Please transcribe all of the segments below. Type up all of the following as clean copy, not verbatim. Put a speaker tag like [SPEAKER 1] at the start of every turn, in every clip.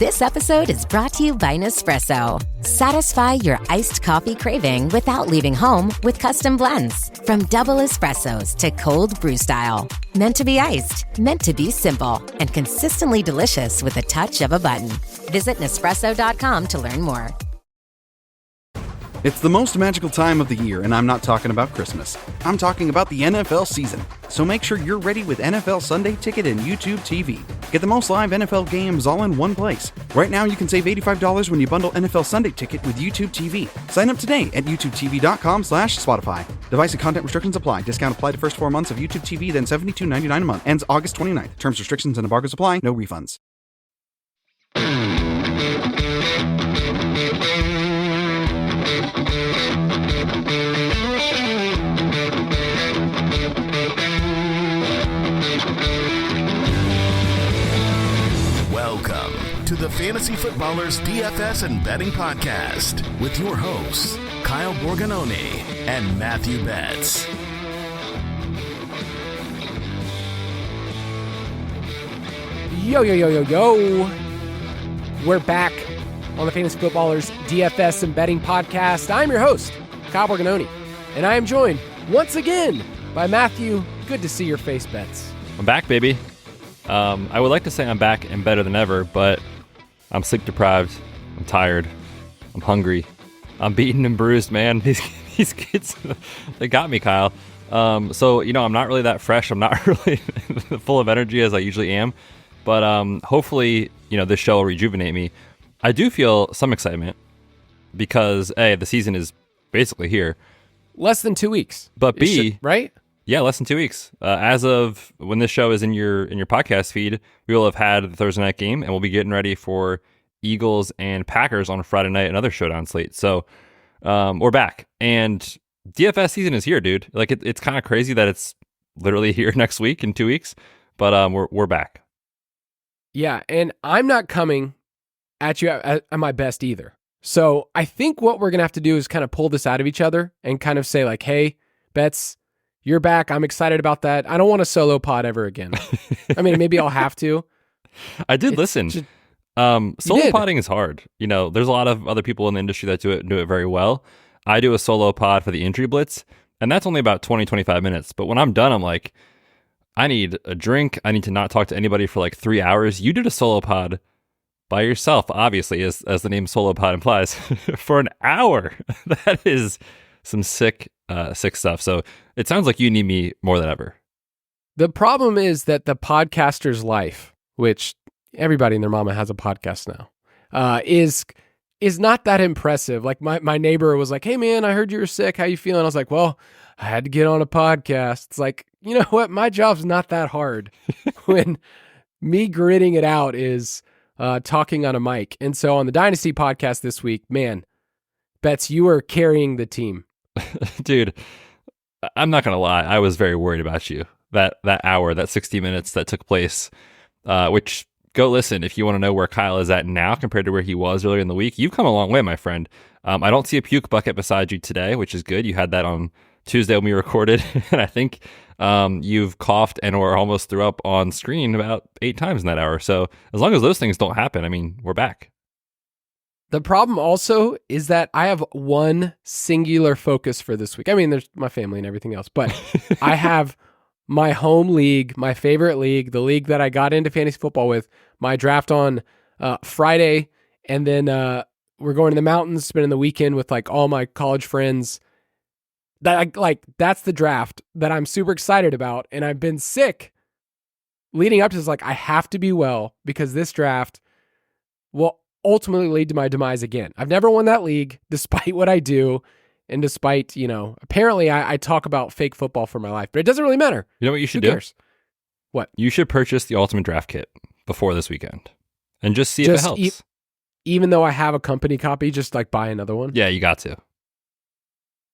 [SPEAKER 1] This episode is brought to you by Nespresso. Satisfy your iced coffee craving without leaving home with custom blends. From double espressos to cold brew style. Meant to be iced, meant to be simple, and consistently delicious with a touch of a button. Visit Nespresso.com to learn more.
[SPEAKER 2] It's the most magical time of the year, and I'm not talking about Christmas. I'm talking about the NFL season. So make sure you're ready with NFL Sunday Ticket and YouTube TV. Get the most live NFL games all in one place. Right now, you can save $85 when you bundle NFL Sunday Ticket with YouTube TV. Sign up today at youtubetv.com/Spotify. Device and content restrictions apply. Discount applied to first 4 months of YouTube TV, then $72.99 a month. Ends August 29th. Terms, restrictions, and embargoes apply. No refunds.
[SPEAKER 3] Welcome to the Fantasy Footballers DFS and Betting Podcast with your hosts, Kyle Borgononi and Matthew Betz.
[SPEAKER 4] Yo, yo, yo, yo, yo. We're back on the Fantasy Footballers DFS and Betting Podcast. I'm your host, Kyle Borgononi, and I am joined once again by Matthew. Good to see your face, Betz.
[SPEAKER 5] I'm back, baby. I would like to say I'm back and better than ever, but I'm sleep deprived. I'm tired. I'm hungry. I'm beaten and bruised, man. These kids, they got me, Kyle. So, I'm not really that fresh. I'm not really full of energy as I usually am. But hopefully, this show will rejuvenate me. I do feel some excitement because, A, the season is basically here.
[SPEAKER 4] Less than 2 weeks.
[SPEAKER 5] But B,
[SPEAKER 4] right?
[SPEAKER 5] Yeah, less than 2 weeks. As of when this show is in your podcast feed, we will have had the Thursday night game, and we'll be getting ready for Eagles and Packers on Friday night, another showdown slate. So we're back, and DFS season is here, dude. Like it's kind of crazy that it's literally here next week in 2 weeks, but we're back.
[SPEAKER 4] Yeah, and I'm not coming at you at my best either. So I think what we're gonna have to do is kind of pull this out of each other and kind of say like, "Hey, Betz, you're back. I'm excited about that. I don't want a solo pod ever again." I mean, maybe I'll have to.
[SPEAKER 5] I did listen. Solo podding is hard. There's a lot of other people in the industry that do it very well. I do a solo pod for the Injury Blitz, and that's only about 20, 25 minutes. But when I'm done, I'm like, I need a drink. I need to not talk to anybody for like 3 hours. You did a solo pod by yourself, obviously, as the name solo pod implies, for an hour. That is some sick stuff. So it sounds like you need me more than ever.
[SPEAKER 4] The problem is that the podcaster's life, which everybody and their mama has a podcast now, is not that impressive. Like my neighbor was like, "Hey man, I heard you were sick. How you feeling?" I was like, "Well, I had to get on a podcast." It's like, you know what? My job's not that hard when me gritting it out is talking on a mic. And so on the Dynasty podcast this week, man, Betz, you are carrying the team.
[SPEAKER 5] Dude, I'm not going to lie. I was very worried about you. That hour, that 60 minutes that took place, which go listen if you want to know where Kyle is at now compared to where he was earlier in the week. You've come a long way, my friend. I don't see a puke bucket beside you today, which is good. You had that on Tuesday when we recorded, and I think you've coughed and or almost threw up on screen about 8 times in that hour. So as long as those things don't happen, I mean, we're back.
[SPEAKER 4] The problem also is that I have one singular focus for this week. I mean, there's my family and everything else, but I have my home league, my favorite league, the league that I got into fantasy football with, my draft on Friday, and then we're going to the mountains, spending the weekend with like all my college friends. That's the draft that I'm super excited about, and I've been sick leading up to this. Like, I have to be well because this draft will ultimately lead to my demise again. I've never won that league, despite what I do, and despite, apparently I talk about fake football for my life, but it doesn't really matter.
[SPEAKER 5] You know what you should
[SPEAKER 4] Who
[SPEAKER 5] do?
[SPEAKER 4] Cares? What?
[SPEAKER 5] You should purchase the Ultimate Draft Kit before this weekend and just see if it helps.
[SPEAKER 4] Even though I have a company copy, just like buy another one?
[SPEAKER 5] Yeah, you got to.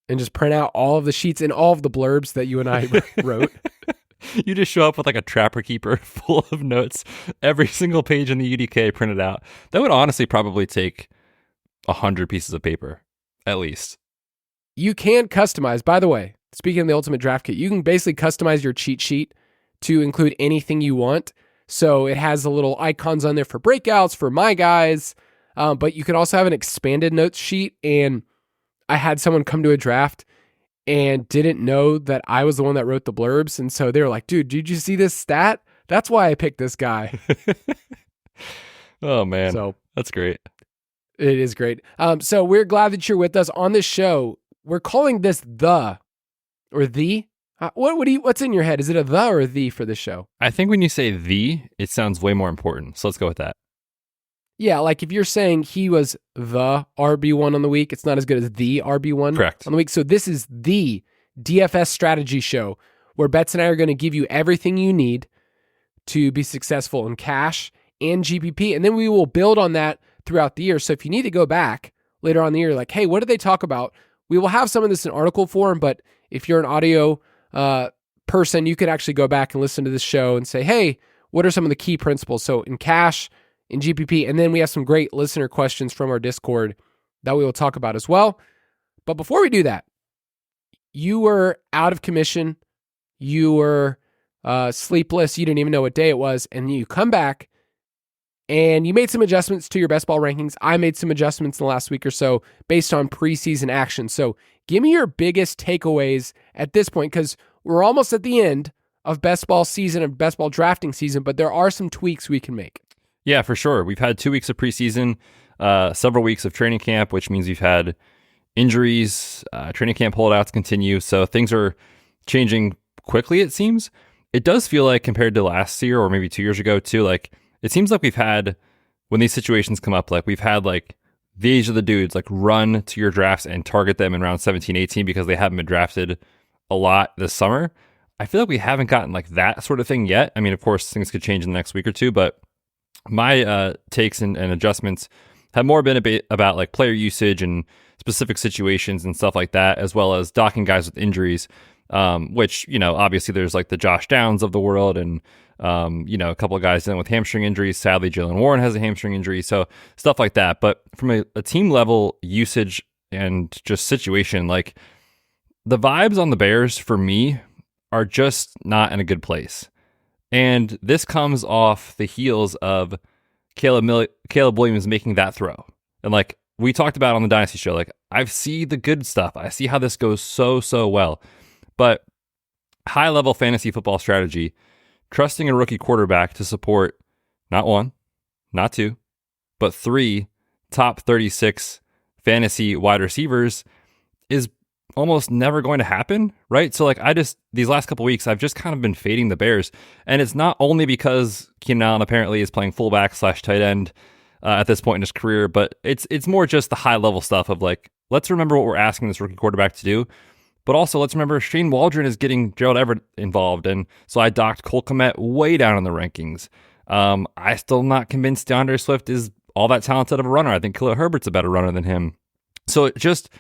[SPEAKER 4] And just print out all of the sheets and all of the blurbs that you and I wrote.
[SPEAKER 5] You just show up with like a Trapper Keeper full of notes, every single page in the UDK printed out. That would honestly probably take 100 pieces of paper, at least.
[SPEAKER 4] You can customize, by the way, speaking of the Ultimate Draft Kit, you can basically customize your cheat sheet to include anything you want. So it has the little icons on there for breakouts, for my guys. But you can also have an expanded notes sheet. And I had someone come to a draft and didn't know that I was the one that wrote the blurbs. And so they were like, dude, did you see this stat? That's why I picked this guy.
[SPEAKER 5] Oh, man.
[SPEAKER 4] So
[SPEAKER 5] that's great.
[SPEAKER 4] It is great. So we're glad that you're with us on this show. We're calling this the. What's in your head? Is it a the or a the for this show?
[SPEAKER 5] I think when you say the, it sounds way more important. So let's go with that.
[SPEAKER 4] Yeah, like if you're saying he was the RB1 on the week, it's not as good as the RB1
[SPEAKER 5] Correct.
[SPEAKER 4] on the week. So this is the DFS strategy show where Betz and I are going to give you everything you need to be successful in cash and GPP. And then we will build on that throughout the year. So if you need to go back later on in the year, like, hey, what did they talk about? We will have some of this in article form, but if you're an audio person, you could actually go back and listen to this show and say, hey, what are some of the key principles? So in cash, in GPP, and then we have some great listener questions from our Discord that we will talk about as well. But before we do that, you were out of commission, you were sleepless, you didn't even know what day it was, and you come back and you made some adjustments to your best ball rankings. I made some adjustments in the last week or so based on preseason action. So give me your biggest takeaways at this point, because we're almost at the end of best ball season and best ball drafting season, but there are some tweaks we can make.
[SPEAKER 5] Yeah, for sure. We've had 2 weeks of preseason, several weeks of training camp, which means we've had injuries, training camp holdouts continue. So things are changing quickly, it seems. It does feel like compared to last year or maybe 2 years ago too, like it seems like we've had, when these situations come up, like we've had like these are the dudes like run to your drafts and target them in round 17, 18 because they haven't been drafted a lot this summer. I feel like we haven't gotten like that sort of thing yet. I mean, of course, things could change in the next week or two, but my takes and adjustments have more been a bit about like player usage and specific situations and stuff like that, as well as docking guys with injuries, which, you know, obviously there's like the Josh Downs of the world and, you know, a couple of guys dealing with hamstring injuries. Sadly, Jalen Warren has a hamstring injury. So stuff like that. But from a team level usage and just situation, like the vibes on the Bears for me are just not in a good place. And this comes off the heels of Caleb Williams making that throw. And like we talked about on the Dynasty show, like I see the good stuff. I see how this goes so well. But high-level fantasy football strategy, trusting a rookie quarterback to support not 1, not 2, but 3 top 36 fantasy wide receivers is almost never going to happen, right? So like these last couple weeks, I've just kind of been fading the Bears. And it's not only because Keenan Allen apparently is playing fullback / tight end at this point in his career, but it's more just the high level stuff of like, let's remember what we're asking this rookie quarterback to do. But also let's remember Shane Waldron is getting Gerald Everett involved. And so I docked Cole Kmet way down in the rankings. I still not convinced DeAndre Swift is all that talented of a runner. I think Khalil Herbert's a better runner than him. So it just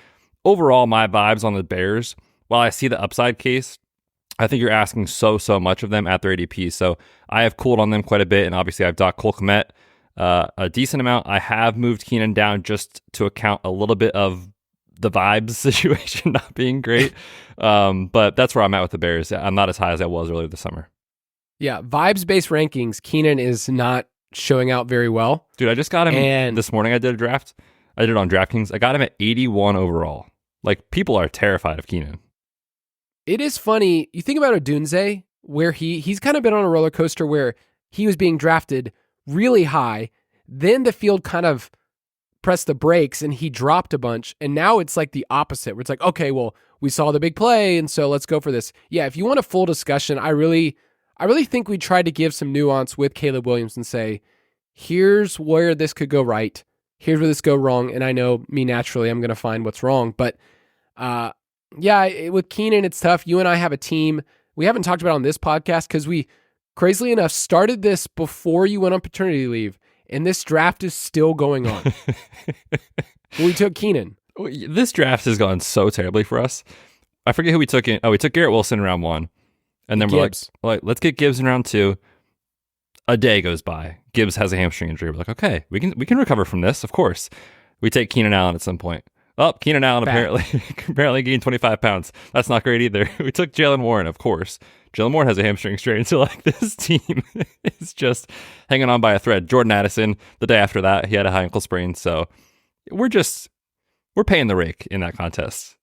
[SPEAKER 5] overall, my vibes on the Bears, while I see the upside case, I think you're asking so much of them at their ADP. So I have cooled on them quite a bit, and obviously I've docked Cole Kmet a decent amount. I have moved Keenan down just to account a little bit of the vibes situation not being great. But that's where I'm at with the Bears. I'm not as high as I was earlier this summer.
[SPEAKER 4] Yeah, vibes-based rankings, Keenan is not showing out very well.
[SPEAKER 5] Dude, I just got him this morning. I did a draft. I did it on DraftKings. I got him at 81 overall. Like, people are terrified of Keenan.
[SPEAKER 4] It is funny. You think about Odunze, where he's kind of been on a roller coaster where he was being drafted really high. Then the field kind of pressed the brakes and he dropped a bunch. And now it's like the opposite, where it's like, okay, well, we saw the big play, and so let's go for this. Yeah, if you want a full discussion, I really think we tried to give some nuance with Caleb Williams and say, here's where this could go right. Here's where this go wrong. And I know me naturally, I'm going to find what's wrong. But with Keenan, it's tough. You and I have a team. We haven't talked about it on this podcast because we, crazily enough, started this before you went on paternity leave. And this draft is still going on. We took Keenan.
[SPEAKER 5] This draft has gone so terribly for us. I forget who we took in. Oh, we took Garrett Wilson in round 1. And then
[SPEAKER 4] Gibbs.
[SPEAKER 5] we're like, let's get Gibbs in round 2. A day goes by. Gibbs has a hamstring injury. We're like, okay, we can recover from this, of course. We take Keenan Allen at some point. Oh, Keenan Allen apparently gained 25 pounds. That's not great either. We took Jalen Warren, of course. Jalen Warren has a hamstring strain, so like this team is just hanging on by a thread. Jordan Addison, the day after that, he had a high ankle sprain. So we're paying the rake in that contest.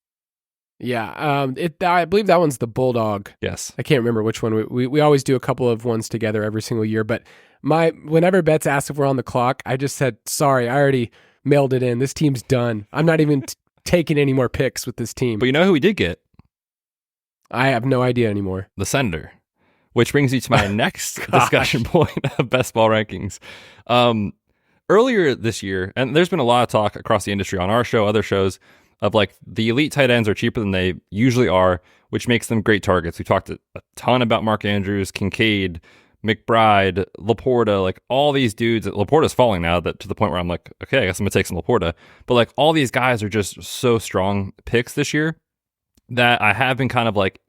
[SPEAKER 4] Yeah, I believe that one's the Bulldog.
[SPEAKER 5] Yes.
[SPEAKER 4] I can't remember which one. We always do a couple of ones together every single year, but whenever Betz asked if we're on the clock, I just said, sorry, I already mailed it in. This team's done. I'm not even taking any more picks with this team.
[SPEAKER 5] But you know who we did get?
[SPEAKER 4] I have no idea anymore.
[SPEAKER 5] The Senator, which brings me to my next discussion point of best ball rankings. Earlier this year, and there's been a lot of talk across the industry on our show, other shows, of like the elite tight ends are cheaper than they usually are, which makes them great targets. We talked a ton about Mark Andrews, Kincaid, McBride, Laporta, like all these dudes. Laporta's falling now to the point where I'm like, okay, I guess I'm going to take some Laporta. But like all these guys are just so strong picks this year that I have been kind of like,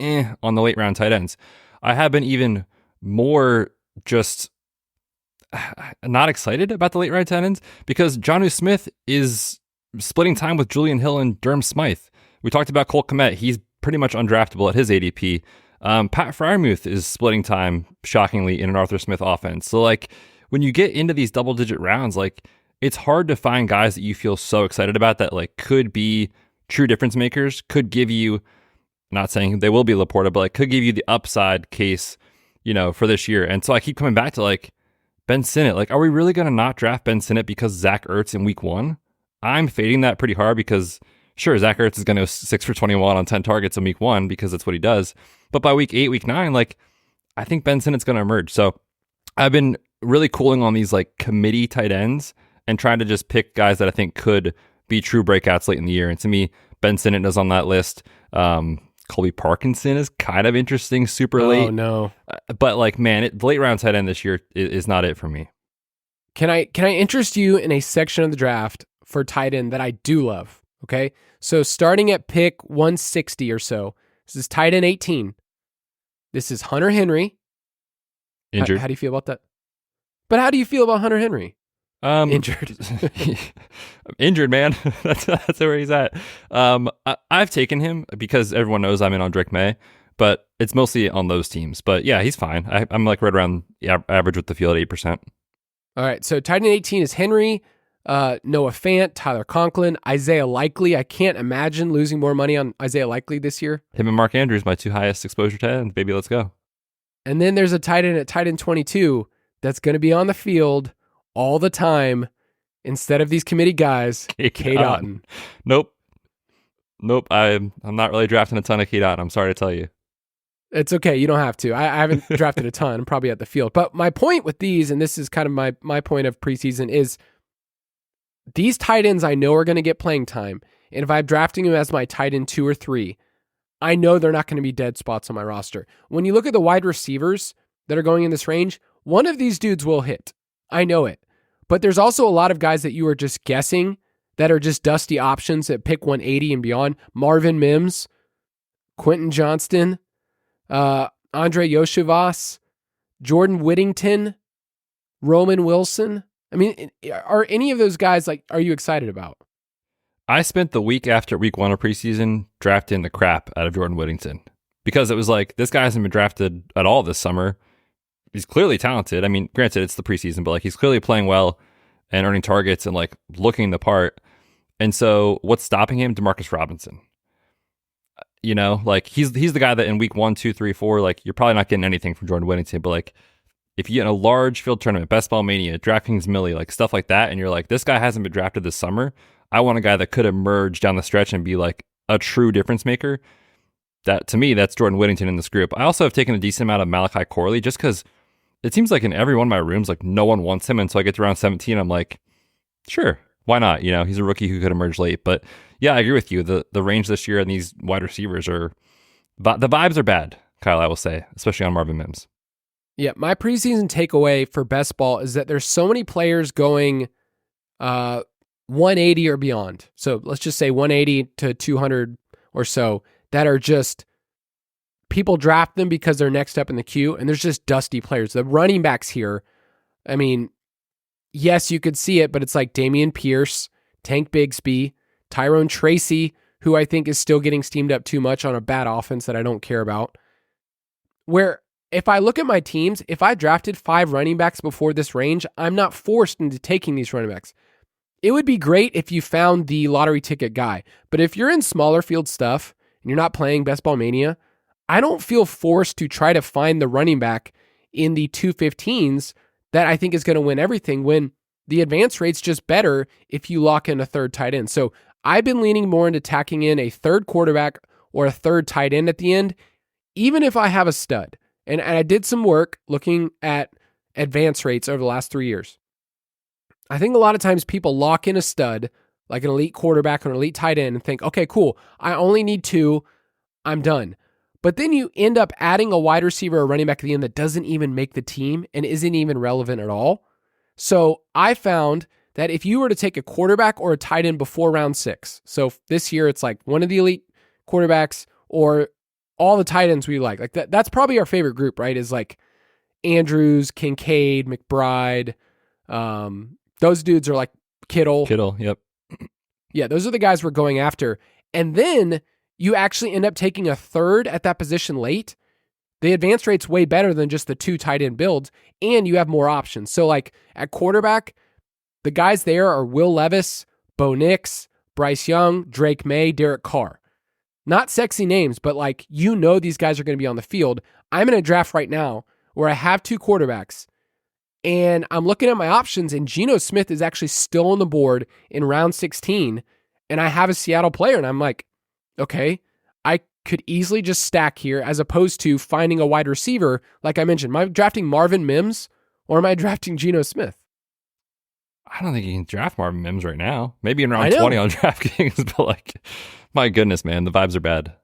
[SPEAKER 5] on the late round tight ends. I have been even more just not excited about the late round tight ends because Jonnu Smith is splitting time with Julian Hill and Durham Smythe. We talked about Cole Kmet. He's pretty much undraftable at his ADP. Pat Freiermuth is splitting time, shockingly, in an Arthur Smith offense. So, like, when you get into these double-digit rounds, like, it's hard to find guys that you feel so excited about that, like, could be true difference makers, could give you, not saying they will be Laporta, but, like, could give you the upside case, for this year. And so I keep coming back to, like, Ben Sinnott. Like, are we really going to not draft Ben Sinnott because Zach Ertz in week 1? I'm fading that pretty hard because, sure, Zach Ertz is going to go 6 for 21 on 10 targets in week 1 because that's what he does. But by week 8, week 9, like, I think Ben Sinnott's going to emerge. So I've been really cooling on these like committee tight ends and trying to just pick guys that I think could be true breakouts late in the year. And to me, Ben Sinnott is on that list. Colby Parkinson is kind of interesting, super late.
[SPEAKER 4] Oh, no.
[SPEAKER 5] But like, man, the late round tight end this year is not it for me.
[SPEAKER 4] Can I interest you in a section of the draft for tight end that I do love? Okay. So starting at pick 160 or so, this is tight end 18. This is Hunter Henry.
[SPEAKER 5] Injured.
[SPEAKER 4] How do you feel about that? But how do you feel about Hunter Henry? Injured.
[SPEAKER 5] Injured, man. That's where he's at. I've taken him because everyone knows I'm in on Drake May, but it's mostly on those teams. But yeah, he's fine. I'm like right around the average with the field at 8%.
[SPEAKER 4] All right. So tight end 18 is Henry, Noah Fant, Tyler Conklin, Isaiah Likely. I can't imagine losing more money on Isaiah Likely this year.
[SPEAKER 5] Him and Mark Andrews, my 2 highest exposure tight ends. Baby, let's go.
[SPEAKER 4] And then there's a tight end at tight end 22 that's going to be on the field all the time instead of these committee guys. Cade Otton.
[SPEAKER 5] Nope. I'm not really drafting a ton of Cade Otton. I'm sorry to tell you.
[SPEAKER 4] It's okay. You don't have to. I haven't drafted a ton. I'm probably at the field. But my point with these, and this is kind of my point of preseason, is these tight ends I know are going to get playing time. And if I'm drafting them as my tight end 2 or 3, I know they're not going to be dead spots on my roster. When you look at the wide receivers that are going in this range, one of these dudes will hit. I know it. But there's also a lot of guys that you are just guessing that are just dusty options at pick 180 and beyond. Marvin Mims, Quentin Johnston, Andre Yoshivas, Jordan Whittington, Roman Wilson. I mean, are any of those guys, like, are you excited about?
[SPEAKER 5] I spent the week after week 1 of preseason drafting the crap out of Jordan Whittington because it was like, this guy hasn't been drafted at all this summer. He's clearly talented. I mean, granted, it's the preseason, but like he's clearly playing well and earning targets and like looking the part. And so what's stopping him? Demarcus Robinson. Like he's the guy that in week 1, 2, 3, 4, like you're probably not getting anything from Jordan Whittington, but like if you get in a large field tournament, Best Ball Mania, DraftKings Millie, like stuff like that, and you're like, this guy hasn't been drafted this summer. I want a guy that could emerge down the stretch and be like a true difference maker. That to me, that's Jordan Whittington in this group. I also have taken a decent amount of Malachi Corley just because it seems like in every one of my rooms, like no one wants him. And so I get to round 17, I'm like, sure, why not? He's a rookie who could emerge late. But yeah, I agree with you. The range this year and these wide receivers the vibes are bad, Kyle, I will say, especially on Marvin Mims.
[SPEAKER 4] Yeah, my preseason takeaway for best ball is that there's so many players going 180 or beyond. So let's just say 180 to 200 or so that are just people draft them because they're next up in the queue, and there's just dusty players. The running backs here, I mean, yes, you could see it, but it's like Dameon Pierce, Tank Bigsby, Tyrone Tracy, who I think is still getting steamed up too much on a bad offense that I don't care about. Where if I look at my teams, if I drafted 5 running backs before this range, I'm not forced into taking these running backs. It would be great if you found the lottery ticket guy, but if you're in smaller field stuff and you're not playing Best Ball Mania, I don't feel forced to try to find the running back in the 215s that I think is going to win everything, when the advance rate's just better if you lock in a third tight end. So I've been leaning more into tacking in a third quarterback or a third tight end at the end, even if I have a stud. And I did some work looking at advance rates over the last 3 years. I think a lot of times people lock in a stud, like an elite quarterback or an elite tight end, and think, okay, cool, I only need 2, I'm done. But then you end up adding a wide receiver or running back at the end that doesn't even make the team and isn't even relevant at all. So I found that if you were to take a quarterback or a tight end before round 6, so this year it's like one of the elite quarterbacks or all the tight ends we like that's probably our favorite group, right? Is like Andrews, Kincaid, McBride. Those dudes are like Kittle.
[SPEAKER 5] Yep.
[SPEAKER 4] Yeah, those are the guys we're going after. And then you actually end up taking a third at that position late. The advance rate's way better than just the 2 tight end builds, and you have more options. So like at quarterback, the guys there are Will Levis, Bo Nix, Bryce Young, Drake May, Derek Carr. Not sexy names, but like, these guys are going to be on the field. I'm in a draft right now where I have 2 quarterbacks, and I'm looking at my options, and Geno Smith is actually still on the board in round 16, and I have a Seattle player, and I'm like, okay, I could easily just stack here as opposed to finding a wide receiver. Like I mentioned, am I drafting Marvin Mims or am I drafting Geno Smith?
[SPEAKER 5] I don't think you can draft Marvin Mims right now. Maybe in round 20 on DraftKings, but like, my goodness, man, the vibes are bad.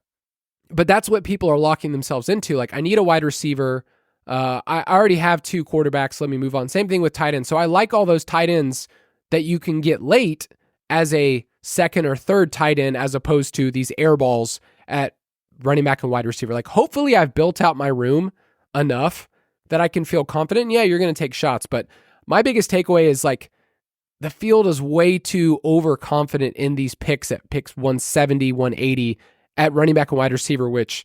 [SPEAKER 4] But that's what people are locking themselves into. Like, I need a wide receiver. I already have 2 quarterbacks. Let me move on. Same thing with tight ends. So I like all those tight ends that you can get late as a second or third tight end, as opposed to these air balls at running back and wide receiver. Like, hopefully I've built out my room enough that I can feel confident. Yeah, you're going to take shots, but my biggest takeaway is like, the field is way too overconfident in these picks at picks 170, 180 at running back and wide receiver, which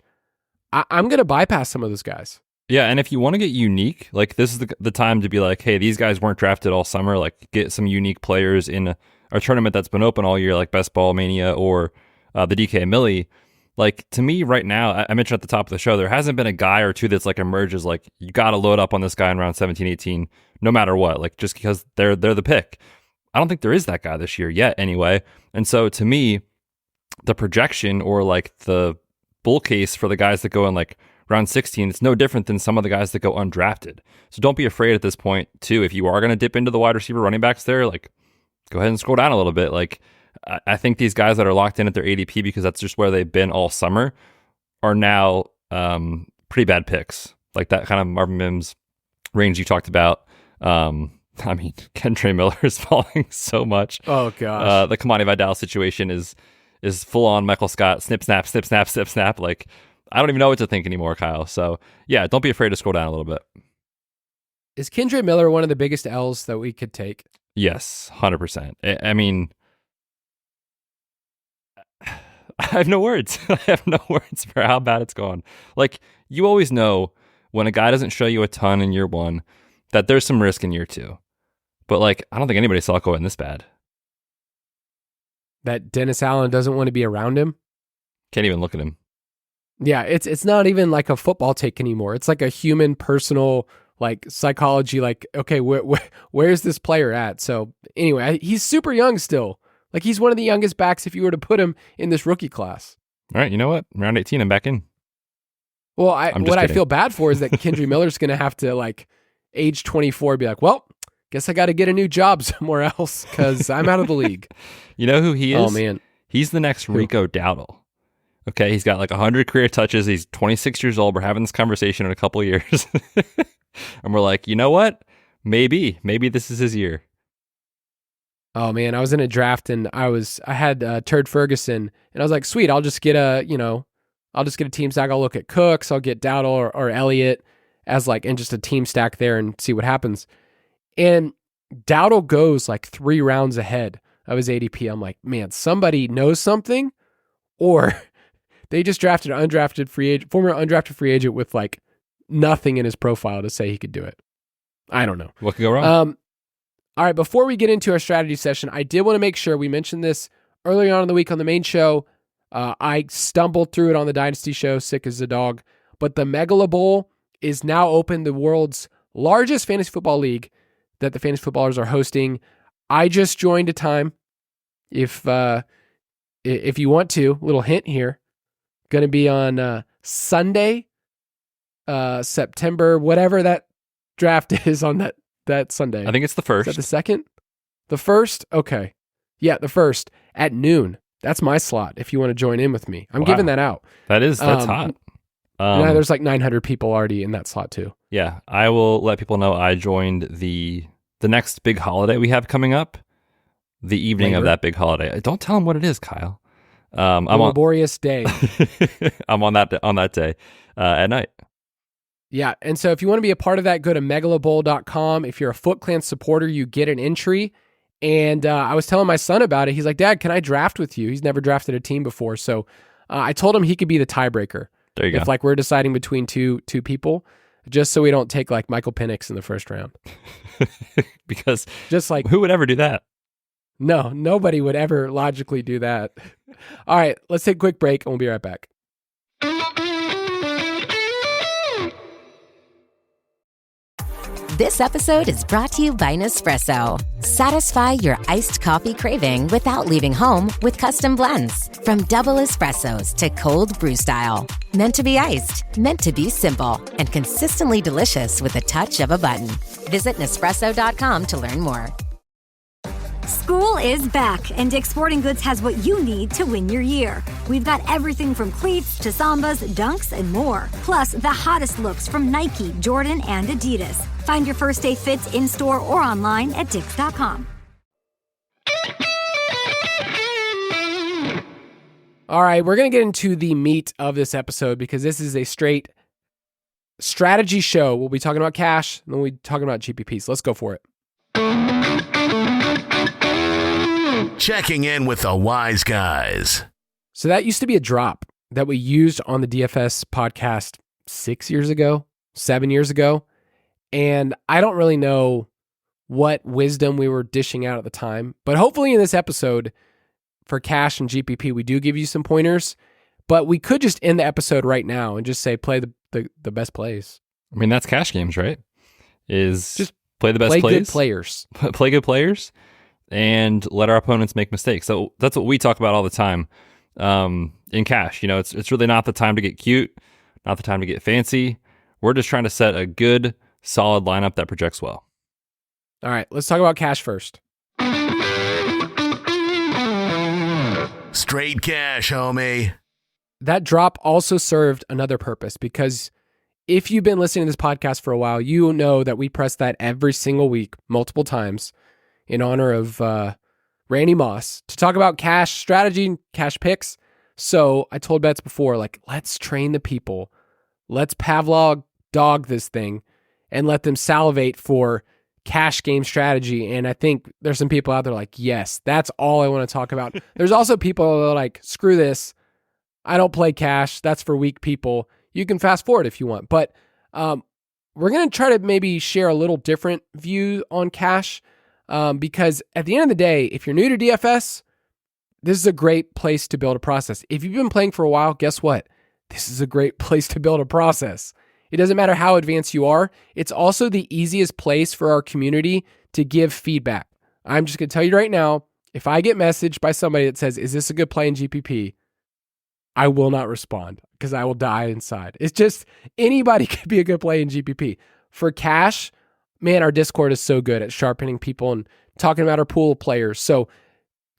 [SPEAKER 4] I'm going to bypass some of those guys.
[SPEAKER 5] Yeah, and if you want to get unique, like this is the time to be like, hey, these guys weren't drafted all summer. Like, get some unique players in a tournament that's been open all year, like Best Ball Mania or the DK Millie. Like, to me right now, I mentioned at the top of the show, there hasn't been a guy or two that's like emerges like, you got to load up on this guy in round 17, 18, no matter what, like just because they're the pick. I don't think there is that guy this year yet anyway. And so to me, the projection or like the bull case for the guys that go in like round 16, it's no different than some of the guys that go undrafted. So don't be afraid at this point too. If you are going to dip into the wide receiver running backs there, like go ahead and scroll down a little bit. Like I think these guys that are locked in at their ADP because that's just where they've been all summer are now pretty bad picks. Like that kind of Marvin Mims range you talked about. I mean, Kendre Miller is falling so much.
[SPEAKER 4] Oh gosh.
[SPEAKER 5] The Kamani Vidal situation is full on Michael Scott, snip, snap, snip, snap, snip, snap. Like, I don't even know what to think anymore, Kyle. So yeah, don't be afraid to scroll down a little bit.
[SPEAKER 4] Is Kendre Miller one of the biggest L's that we could take?
[SPEAKER 5] Yes, 100%. I mean, I have no words. I have no words for how bad it's gone. Like, you always know when a guy doesn't show you a ton in year 1 that there's some risk in year 2. But like, I don't think anybody saw it going this bad.
[SPEAKER 4] That Dennis Allen doesn't want to be around him.
[SPEAKER 5] Can't even look at him.
[SPEAKER 4] Yeah, it's not even like a football take anymore. It's like a human, personal, like psychology. Like, okay, where's this player at? So anyway, he's super young still. Like, he's one of the youngest backs if you were to put him in this rookie class.
[SPEAKER 5] All right, you know what? Round 18, I'm back in.
[SPEAKER 4] Well, I feel bad for is that Kendre Miller's going to have to like age 24 be like, well, guess I got to get a new job somewhere else because I'm out of the league.
[SPEAKER 5] You know who he is?
[SPEAKER 4] Oh, man.
[SPEAKER 5] He's the next Rico Dowdle. Okay, he's got like 100 career touches. He's 26 years old. We're having this conversation in a couple of years. And we're like, you know what? Maybe this is his year.
[SPEAKER 4] Oh, man, I was in a draft and I had Turd Ferguson and I was like, sweet, I'll just get a team stack. I'll look at Cooks. I'll get Dowdle or Elliott as like, and just a team stack there and see what happens. And Dowdle goes like 3 rounds ahead of his ADP, I'm like, man, somebody knows something, or they just drafted an former undrafted free agent with like nothing in his profile to say he could do it. I don't know.
[SPEAKER 5] What could go wrong?
[SPEAKER 4] All right, before we get into our strategy session, I did want to make sure we mentioned this earlier on in the week on the main show. I stumbled through it on the Dynasty show, sick as a dog, but the Megala Bowl is now open, the world's largest fantasy football league that the fantasy footballers are hosting. I just joined a time. If you want to, little hint here, going to be on Sunday, September, whatever that draft is on that Sunday.
[SPEAKER 5] I think it's the first.
[SPEAKER 4] Is that the second? The first? Okay. Yeah, the first at noon. That's my slot if you want to join in with me. I'm giving that out.
[SPEAKER 5] That's hot.
[SPEAKER 4] Yeah, there's like 900 people already in that slot too.
[SPEAKER 5] Yeah, I will let people know I joined the next big holiday we have coming up, the evening of that big holiday. Don't tell them what it is, Kyle.
[SPEAKER 4] I'm on laborious day.
[SPEAKER 5] I'm on that day at night.
[SPEAKER 4] Yeah, and so if you want to be a part of that, go to megalabowl.com. If you're a Foot Clan supporter, you get an entry. And I was telling my son about it. He's like, Dad, can I draft with you? He's never drafted a team before. So I told him he could be the tiebreaker.
[SPEAKER 5] There you go.
[SPEAKER 4] If like we're deciding between two people, just so we don't take like Michael Penix in the first round.
[SPEAKER 5] Because
[SPEAKER 4] just like
[SPEAKER 5] who would ever do that?
[SPEAKER 4] No, nobody would ever logically do that. All right, let's take a quick break and we'll be right back.
[SPEAKER 1] This episode is brought to you by Nespresso. Satisfy your iced coffee craving without leaving home with custom blends. From double espressos to cold brew style. Meant to be iced, meant to be simple, and consistently delicious with a touch of a button. Visit Nespresso.com to learn more.
[SPEAKER 6] School is back, and Dick's Sporting Goods has what you need to win your year. We've got everything from cleats to Sambas, dunks, and more. Plus, the hottest looks from Nike, Jordan, and Adidas. Find your first day fits in-store or online at Dicks.com.
[SPEAKER 4] All right, we're going to get into the meat of this episode because this is a straight strategy show. We'll be talking about cash, and then we'll be talking about GPPs. Let's go for it.
[SPEAKER 3] Checking in with the wise guys.
[SPEAKER 4] So that used to be a drop that we used on the DFS podcast 7 years ago. And I don't really know what wisdom we were dishing out at the time, but hopefully in this episode for cash and GPP, we do give you some pointers, but we could just end the episode right now and just say, play the best plays.
[SPEAKER 5] I mean, that's cash games, right? Is
[SPEAKER 4] just
[SPEAKER 5] play the best plays.
[SPEAKER 4] Good players.
[SPEAKER 5] Play good players and let our opponents make mistakes. So that's what we talk about all the time in cash. You know, it's really not the time to get cute, not the time to get fancy. We're just trying to set a good, solid lineup that projects well.
[SPEAKER 4] All right, let's talk about cash first.
[SPEAKER 3] Straight cash, homie.
[SPEAKER 4] That drop also served another purpose because if you've been listening to this podcast for a while, you know that we press that every single week, multiple times, in honor of Randy Moss to talk about cash strategy, cash picks. So I told Betz before, like, let's train the people. Let's Pavlov dog this thing and let them salivate for cash game strategy. And I think there's some people out there like, yes, that's all I want to talk about. There's also people that are like, screw this. I don't play cash. That's for weak people. You can fast forward if you want. But we're going to try to maybe share a little different view on cash because at the end of the day, if you're new to DFS, this is a great place to build a process. If you've been playing for a while, guess what? This is a great place to build a process. It doesn't matter how advanced you are. It's also the easiest place for our community to give feedback. I'm just going to tell you right now, if I get messaged by somebody that says, is this a good play in GPP? I will not respond because I will die inside. It's just anybody could be a good play in GPP. For cash, man, our Discord is so good at sharpening people and talking about our pool of players. So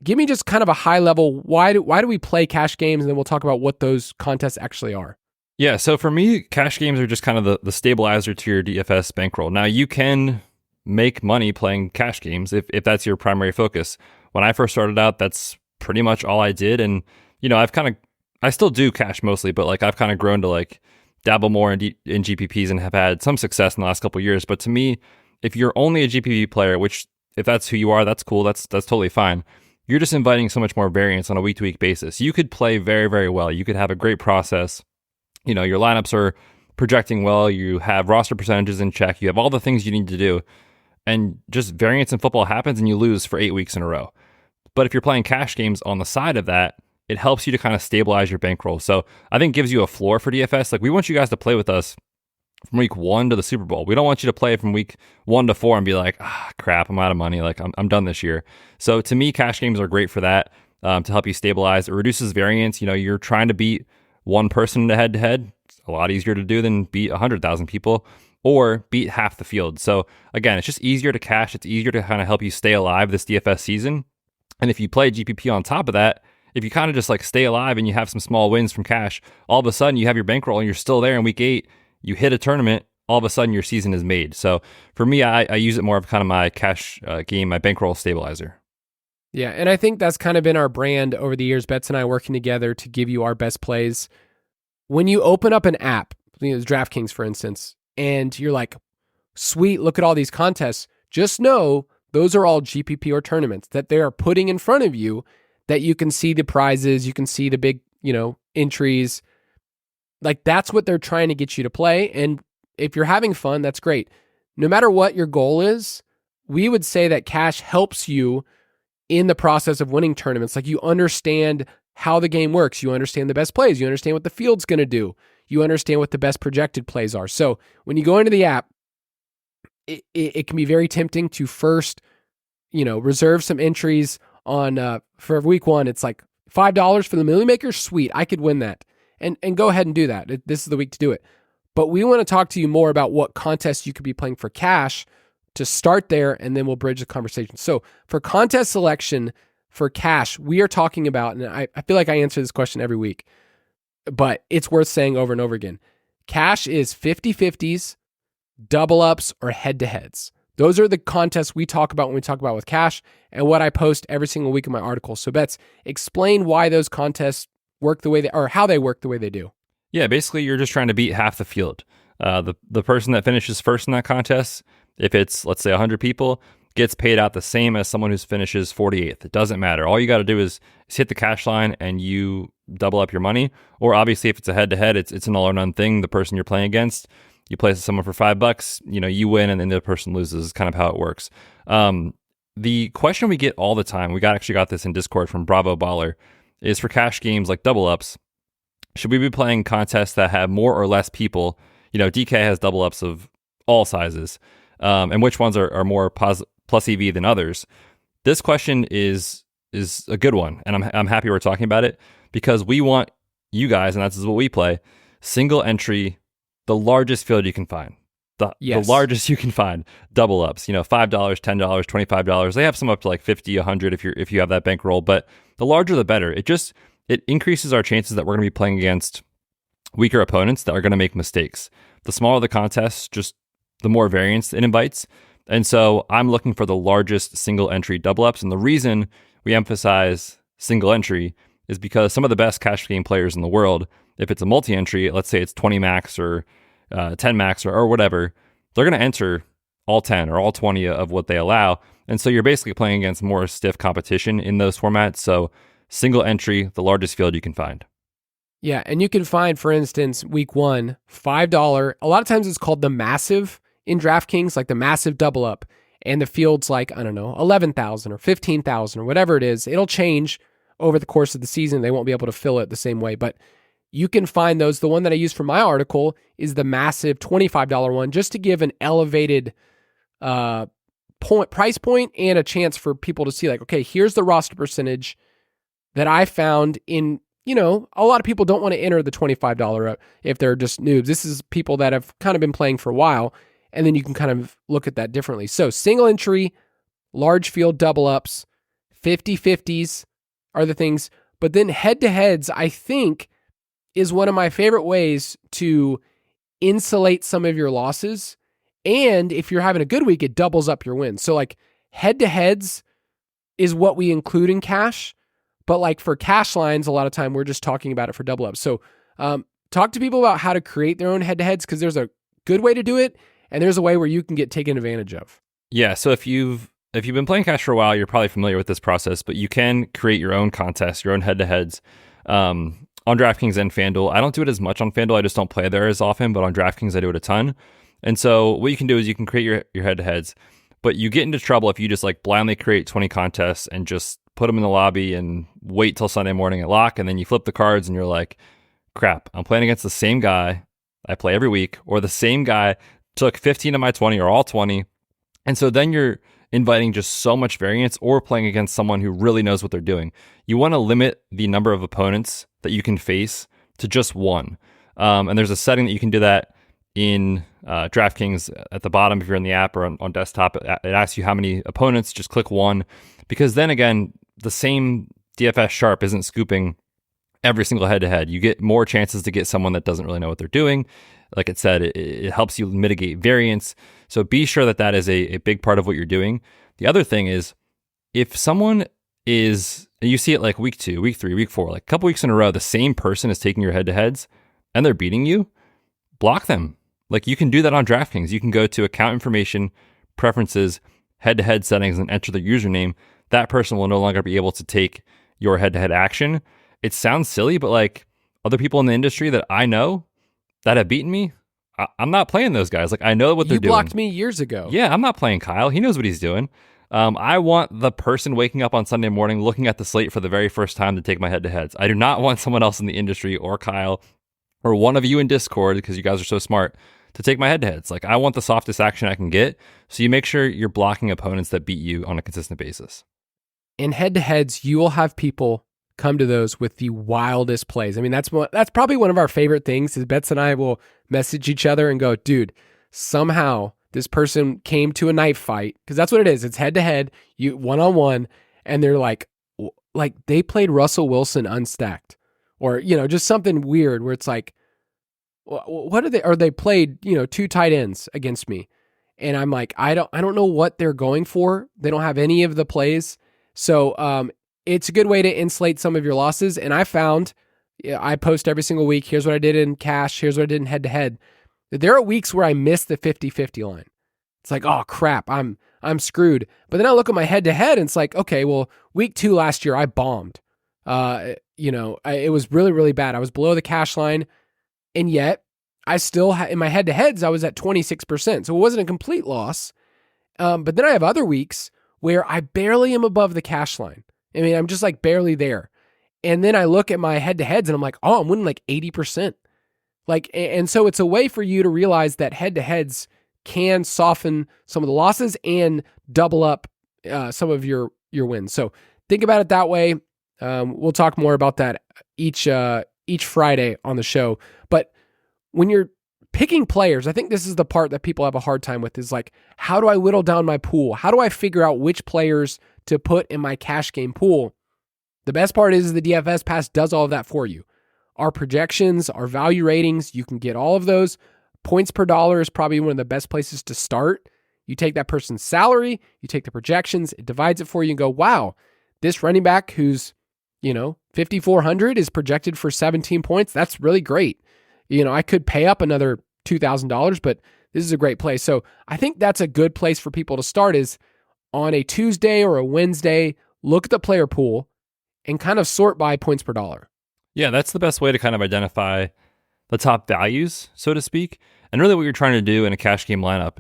[SPEAKER 4] give me just kind of a high level, why do we play cash games? And then we'll talk about what those contests actually are.
[SPEAKER 5] Yeah, so for me, cash games are just kind of the stabilizer to your DFS bankroll. Now, you can make money playing cash games if that's your primary focus. When I first started out, that's pretty much all I did. And, you know, I still do cash mostly, but like I've kind of grown to like dabble more in GPPs and have had some success in the last couple of years. But to me, if you're only a GPP player, which if that's who you are, that's cool. That's totally fine. you're just inviting so much more variance on a week-to-week basis. You could play very, very well. You could have a great process. You know, your lineups are projecting well. You have roster percentages in check. You have all the things you need to do. And just variance in football happens and you lose for 8 weeks in a row. But if you're playing cash games on the side of that, it helps you to kind of stabilize your bankroll. So I think it gives you a floor for DFS. Like, we want you guys to play with us from week 1 to the Super Bowl. We don't want you to play from week 1 to 4 and be like, crap, I'm out of money. Like, I'm done this year. So to me, cash games are great for that, to help you stabilize. It reduces variance. You know, you're trying to beat one person in the head-to-head. It's a lot easier to do than beat 100,000 people or beat half the field. So again, it's just easier to cash. It's easier to kind of help you stay alive this DFS season. And if you play GPP on top of that, if you kind of just like stay alive and you have some small wins from cash, all of a sudden you have your bankroll and you're still there in week 8, you hit a tournament, all of a sudden your season is made. So for me, I use it more of kind of my cash game, my bankroll stabilizer.
[SPEAKER 4] Yeah, and I think that's kind of been our brand over the years, Betz and I working together to give you our best plays. When you open up an app, DraftKings for instance, and you're like, sweet, look at all these contests, just know those are all GPP or tournaments that they are putting in front of you, that you can see the prizes, you can see the big, entries. Like, that's what they're trying to get you to play. And if you're having fun, that's great. No matter what your goal is, we would say that cash helps you in the process of winning tournaments. Like, you understand how the game works. You understand the best plays. You understand what the field's going to do. You understand what the best projected plays are. So when you go into the app, it can be very tempting to first, reserve some entries on, for week 1, it's like $5 for the Millie Maker. Sweet. I could win that. And go ahead and do that. This is the week to do it. But we want to talk to you more about what contests you could be playing for cash to start there, and then we'll bridge the conversation. So for contest selection for cash, we are talking about, and I feel like I answer this question every week, but it's worth saying over and over again. Cash is 50-50s, double ups, or head-to-heads. Those are the contests we talk about when we talk about with cash, and what I post every single week in my article. So Betz, explain why those contests work the way they, or how they work the way they do.
[SPEAKER 5] Yeah, basically you're just trying to beat half the field. The person that finishes first in that contest, if it's, let's say 100 people, gets paid out the same as someone who finishes 48th. It doesn't matter. All you got to do is hit the cash line and you double up your money. Or obviously if it's a head-to-head, it's an all or none thing. The person you're playing against, you play someone for $5, you win and then the person loses, is kind of how it works. The question we get all the time, we actually got this in Discord from Bravo Baller, is for cash games like double ups, should we be playing contests that have more or less people? DK has double ups of all sizes, and which ones are more plus EV than others? This question is a good one, and I'm happy we're talking about it, because we want you guys, and that's what we play, single entry, the largest field you can find. The largest you can find, double ups, $5, $10, $25. They have some up to like 50, 100 if you have that bankroll, but the larger the better. It increases our chances that we're going to be playing against weaker opponents that are going to make mistakes. The smaller the contest, just the more variance it invites. And so I'm looking for the largest single entry double ups. And the reason we emphasize single entry is because some of the best cash game players in the world, if it's a multi-entry, let's say it's 20 max or 10 max or whatever, they're going to enter all 10 or all 20 of what they allow. And so you're basically playing against more stiff competition in those formats. So single entry, the largest field you can find.
[SPEAKER 4] Yeah, and you can find, for instance, week 1, $5. A lot of times it's called the massive in DraftKings, like the massive double up. And the field's like, I don't know, 11,000 or 15,000 or whatever it is. It'll change over the course of the season. They won't be able to fill it the same way, but you can find those. The one that I use for my article is the massive $25 one, just to give an elevated price point and a chance for people to see, like, okay, here's the roster percentage that I found in, a lot of people don't want to enter the $25 if they're just noobs. This is people that have kind of been playing for a while, and then you can kind of look at that differently. So single entry, large field double ups, 50-50s are the things, but then head-to-heads, I think, is one of my favorite ways to insulate some of your losses. And if you're having a good week, it doubles up your wins. So like head-to-heads is what we include in cash. But like for cash lines, a lot of time we're just talking about it for double ups. So talk to people about how to create their own head-to-heads, because there's a good way to do it, and there's a way where you can get taken advantage of.
[SPEAKER 5] Yeah, so if you've if you've been playing cash for a while, you're probably familiar with this process, but you can create your own contests, your own head-to-heads on DraftKings and FanDuel. I don't do it as much on FanDuel. I just don't play there as often, but on DraftKings, I do it a ton. And so what you can do is you can create your head-to-heads, but you get into trouble if you just like blindly create 20 contests and just put them in the lobby and wait till Sunday morning at lock, and then you flip the cards and you're like, crap, I'm playing against the same guy I play every week, or the same guy took 15 of my 20 or all 20. And so then you're inviting just so much variance, or playing against someone who really knows what they're doing. You want to limit the number of opponents that you can face to just one. And there's a setting that you can do that in DraftKings at the bottom if you're in the app or on desktop. It asks you how many opponents, just click one. Because then again, the same DFS sharp isn't scooping every single head-to-head. You get more chances to get someone that doesn't really know what they're doing. Like it said, it helps you mitigate variance. So be sure that is a big part of what you're doing. The other thing is, if someone is, you see it like week 2, week 3, week 4, like a couple weeks in a row, the same person is taking your head-to-heads and they're beating you, block them. Like you can do that on DraftKings. You can go to account information, preferences, head-to-head settings, and enter the username. That person will no longer be able to take your head-to-head action. It sounds silly, but like other people in the industry that I know that have beaten me, I'm not playing those guys. Like I know what they're doing.
[SPEAKER 4] You blocked me years ago.
[SPEAKER 5] Yeah, I'm not playing Kyle. He knows what he's doing. I want the person waking up on Sunday morning looking at the slate for the very first time to take my head-to-heads. I do not want someone else in the industry or Kyle or one of you in Discord, because you guys are so smart, to take my head-to-heads. Like I want the softest action I can get. So you make sure you're blocking opponents that beat you on a consistent basis.
[SPEAKER 4] In head-to-heads, you will have people come to those with the wildest plays. I mean, that's probably one of our favorite things is Betz and I will message each other and go, dude, somehow this person came to a knife fight, because that's what it is. It's head-to-head, you one-on-one, and they're like they played Russell Wilson unstacked, or just something weird where it's like, what are they? Or they played 2 tight ends against me, and I'm like, I don't know what they're going for. They don't have any of the plays, so it's a good way to insulate some of your losses. And I found, I post every single week, here's what I did in cash, here's what I did in head-to-head. There are weeks where I miss the 50-50 line. It's like, oh crap, I'm screwed. But then I look at my head-to-head and it's like, okay, well, week 2 last year I bombed. It was really, really bad. I was below the cash line, and yet I still in my head-to-heads I was at 26%. So it wasn't a complete loss. But then I have other weeks where I barely am above the cash line. I mean, I'm just like barely there. And then I look at my head-to-heads and I'm like, oh, I'm winning like 80%. And so it's a way for you to realize that head-to-heads can soften some of the losses and double up some of your wins. So think about it that way. We'll talk more about that each Friday on the show. But when you're picking players, I think this is the part that people have a hard time with, is like, how do I whittle down my pool? How do I figure out which players to put in my cash game pool? The best part is the DFS Pass does all of that for you. Our projections, our value ratings, you can get all of those. Points per dollar is probably one of the best places to start. You take that person's salary, you take the projections, it divides it for you and go, wow, this running back who's, 5,400 is projected for 17 points. That's really great. I could pay up another $2,000, but this is a great place. So I think that's a good place for people to start, is on a Tuesday or a Wednesday, look at the player pool and kind of sort by points per dollar.
[SPEAKER 5] Yeah, that's the best way to kind of identify the top values, so to speak. And really what you're trying to do in a cash game lineup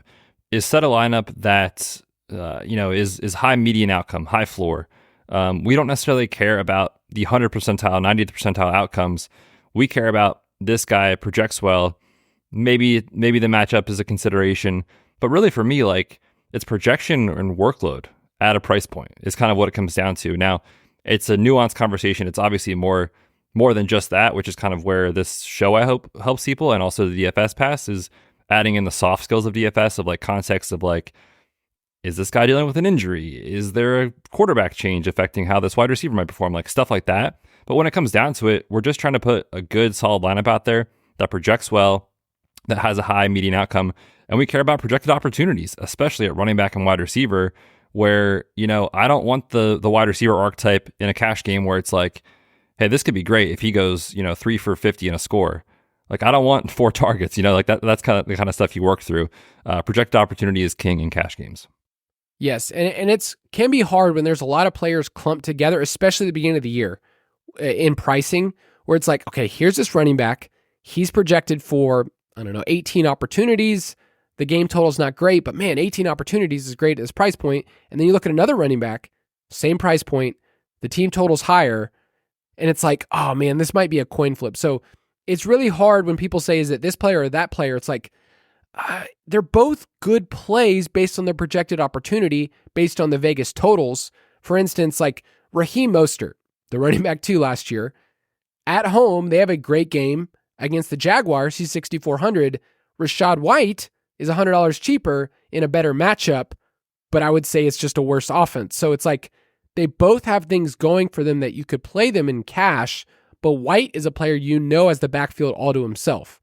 [SPEAKER 5] is set a lineup that, is high median outcome, high floor. We don't necessarily care about the 100th percentile, 90th percentile outcomes. We care about this guy projects well. Maybe the matchup is a consideration, but really for me, like, it's projection and workload at a price point is kind of what it comes down to. Now, it's a nuanced conversation. It's obviously more than just that, which is kind of where this show, I hope, helps people. And also the DFS Pass is adding in the soft skills of DFS, of like context of like, is this guy dealing with an injury? Is there a quarterback change affecting how this wide receiver might perform? Like stuff like that. But when it comes down to it, we're just trying to put a good, solid lineup out there that projects well, that has a high median outcome. And we care about projected opportunities, especially at running back and wide receiver, where, I don't want the wide receiver archetype in a cash game where it's like, hey, this could be great if he goes, 3 for 50 in a score. Like, I don't want 4 targets, like that's kind of the kind of stuff you work through. Projected opportunity is king in cash games.
[SPEAKER 4] Yes, and it's can be hard when there's a lot of players clumped together, especially at the beginning of the year in pricing, where it's like, okay, here's this running back. He's projected for, 18 opportunities. The game total's not great, but man, 18 opportunities is great at this price point. And then you look at another running back, same price point, the team total's higher, and it's like, oh man, this might be a coin flip. So it's really hard when people say, is it this player or that player? It's like, they're both good plays based on their projected opportunity, based on the Vegas totals. For instance, like Raheem Mostert, the running back 2 last year, at home, they have a great game against the Jaguars. He's 6,400. Rachaad White is $100 cheaper in a better matchup, but I would say it's just a worse offense. So it's like they both have things going for them that you could play them in cash, but White is a player has the backfield all to himself.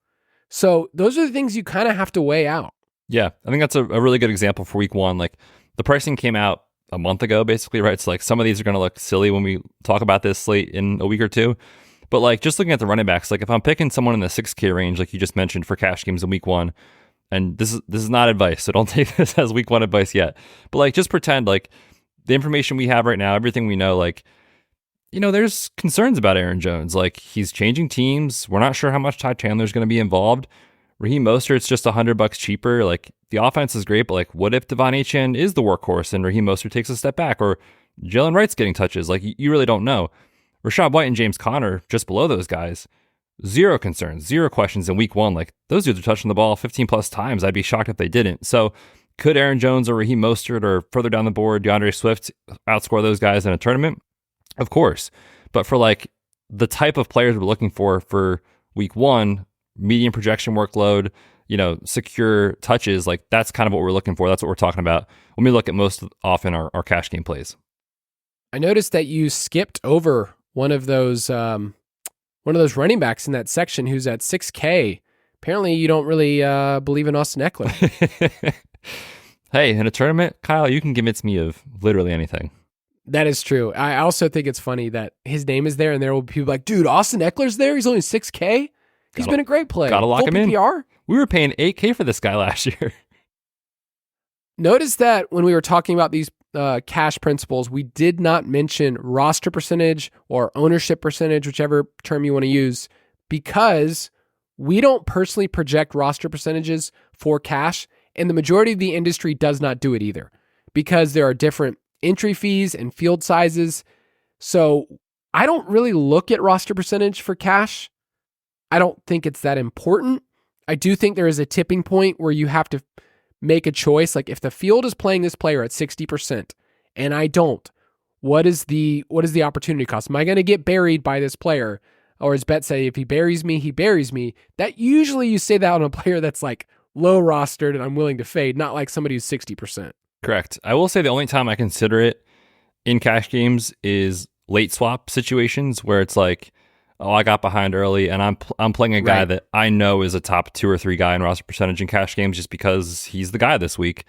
[SPEAKER 4] So those are the things you kind of have to weigh out.
[SPEAKER 5] Yeah, I think that's a really good example for week 1. Like the pricing came out a month ago, basically, right? So like some of these are going to look silly when we talk about this slate in a week or two. But like just looking at the running backs, like if I'm picking someone in the 6K range, like you just mentioned for cash games in week 1, and this is not advice, so don't take this as week 1 advice yet. But like just pretend like the information we have right now, everything we know, like, there's concerns about Aaron Jones. Like he's changing teams. We're not sure how much Ty Chandler's going to be involved. Raheem Mostert's just $100 cheaper. Like the offense is great, but like what if Devon Achane is the workhorse and Raheem Mostert takes a step back, or Jalen Wright's getting touches? Like you really don't know. Rachaad White and James Conner just below those guys. Zero concerns, zero questions in week 1. Like those dudes are touching the ball 15 plus times. I'd be shocked if they didn't. So could Aaron Jones or Raheem Mostert or further down the board, DeAndre Swift outscore those guys in a tournament? Of course. But for like the type of players we're looking for week 1, medium projection workload, secure touches, like that's kind of what we're looking for. That's what we're talking about when we look at most often our cash game plays.
[SPEAKER 4] I noticed that you skipped over one of those running backs in that section who's at 6K. Apparently you don't really believe in Austin Eckler.
[SPEAKER 5] Hey, in a tournament, Kyle, you can convince me of literally anything.
[SPEAKER 4] That is true. I also think it's funny that his name is there and there will be people like, dude, Austin Eckler's there? He's only 6K? He's been a great play.
[SPEAKER 5] Gotta lock him
[SPEAKER 4] PPR?
[SPEAKER 5] In. We were paying $8K for this guy last year.
[SPEAKER 4] Notice that when we were talking about these cash principles, we did not mention roster percentage or ownership percentage, whichever term you want to use, because we don't personally project roster percentages for cash, and the majority of the industry does not do it either, because there are different entry fees and field sizes. So I don't really look at roster percentage for cash. I don't think it's that important. I do think there is a tipping point where you have to make a choice. Like if the field is playing this player at 60% and I don't, what is the opportunity cost? Am I going to get buried by this player? Or as Betz say, if he buries me, he buries me. That usually you say that on a player that's like low rostered and I'm willing to fade, not like somebody who's 60%. Correct.
[SPEAKER 5] I will say the only time I consider it in cash games is late swap situations where it's like, oh, I got behind early and I'm playing a guy that I know is a top 2 or 3 guy in roster percentage in cash games just because he's the guy this week.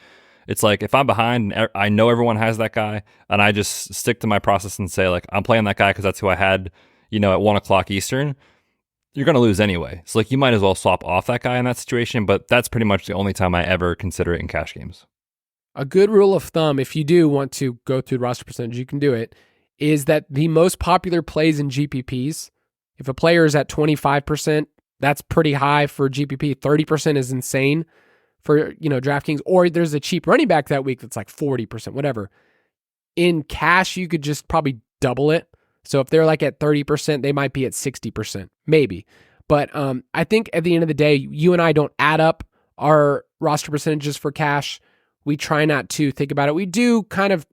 [SPEAKER 5] It's like if I'm behind and I know everyone has that guy and I just stick to my process and say like, I'm playing that guy because that's who I had, at 1:00 Eastern, you're going to lose anyway. So like you might as well swap off that guy in that situation, but that's pretty much the only time I ever consider it in cash games.
[SPEAKER 4] A good rule of thumb, if you do want to go through roster percentage, you can do it, is that the most popular plays in GPPs, if a player is at 25%, that's pretty high for GPP. 30% is insane for, DraftKings, or there's a cheap running back that week that's like 40%, whatever. In cash, you could just probably double it. So if they're like at 30%, they might be at 60%, maybe. But I think at the end of the day, you and I don't add up our roster percentages for cash. We try not to think about it. We do kind of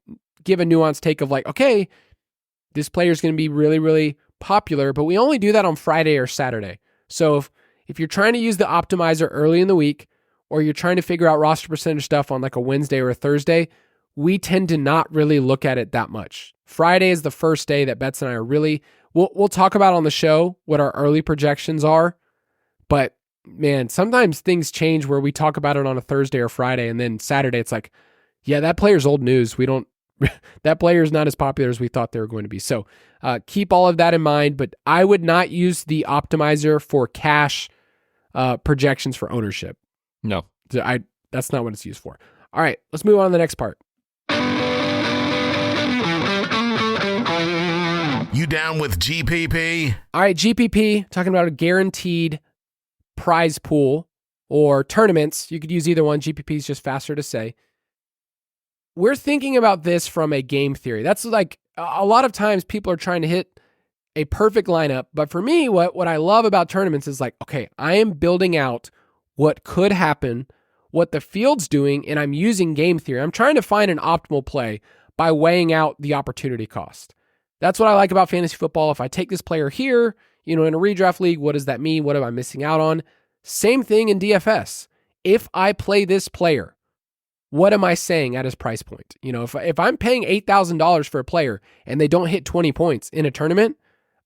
[SPEAKER 4] give a nuanced take of like, okay, this player is going to be really, really popular, but we only do that on Friday or Saturday. So if you're trying to use the optimizer early in the week, or you're trying to figure out roster percentage stuff on like a Wednesday or a Thursday, we tend to not really look at it that much. Friday is the first day that Betz and I are really, we'll talk about on the show what our early projections are, but man, sometimes things change where we talk about it on a Thursday or Friday, and then Saturday it's like, yeah, that player's old news. That player is not as popular as we thought they were going to be. So keep all of that in mind, but I would not use the optimizer for cash projections for ownership.
[SPEAKER 5] No.
[SPEAKER 4] That's not what it's used for. All right, let's move on to the next part.
[SPEAKER 3] down with GPP?
[SPEAKER 4] All right, GPP, talking about a guaranteed prize pool or tournaments. You could use either one. GPP is just faster to say. We're thinking about this from a game theory. That's like a lot of times people are trying to hit a perfect lineup. But for me, what I love about tournaments is like, okay, I am building out what could happen, what the field's doing, and I'm using game theory. I'm trying to find an optimal play by weighing out the opportunity cost. That's what I like about fantasy football. If I take this player here, in a redraft league, what does that mean? What am I missing out on? Same thing in DFS. If I play this player, what am I saying at his price point? If I'm paying $8,000 for a player and they don't hit 20 points in a tournament,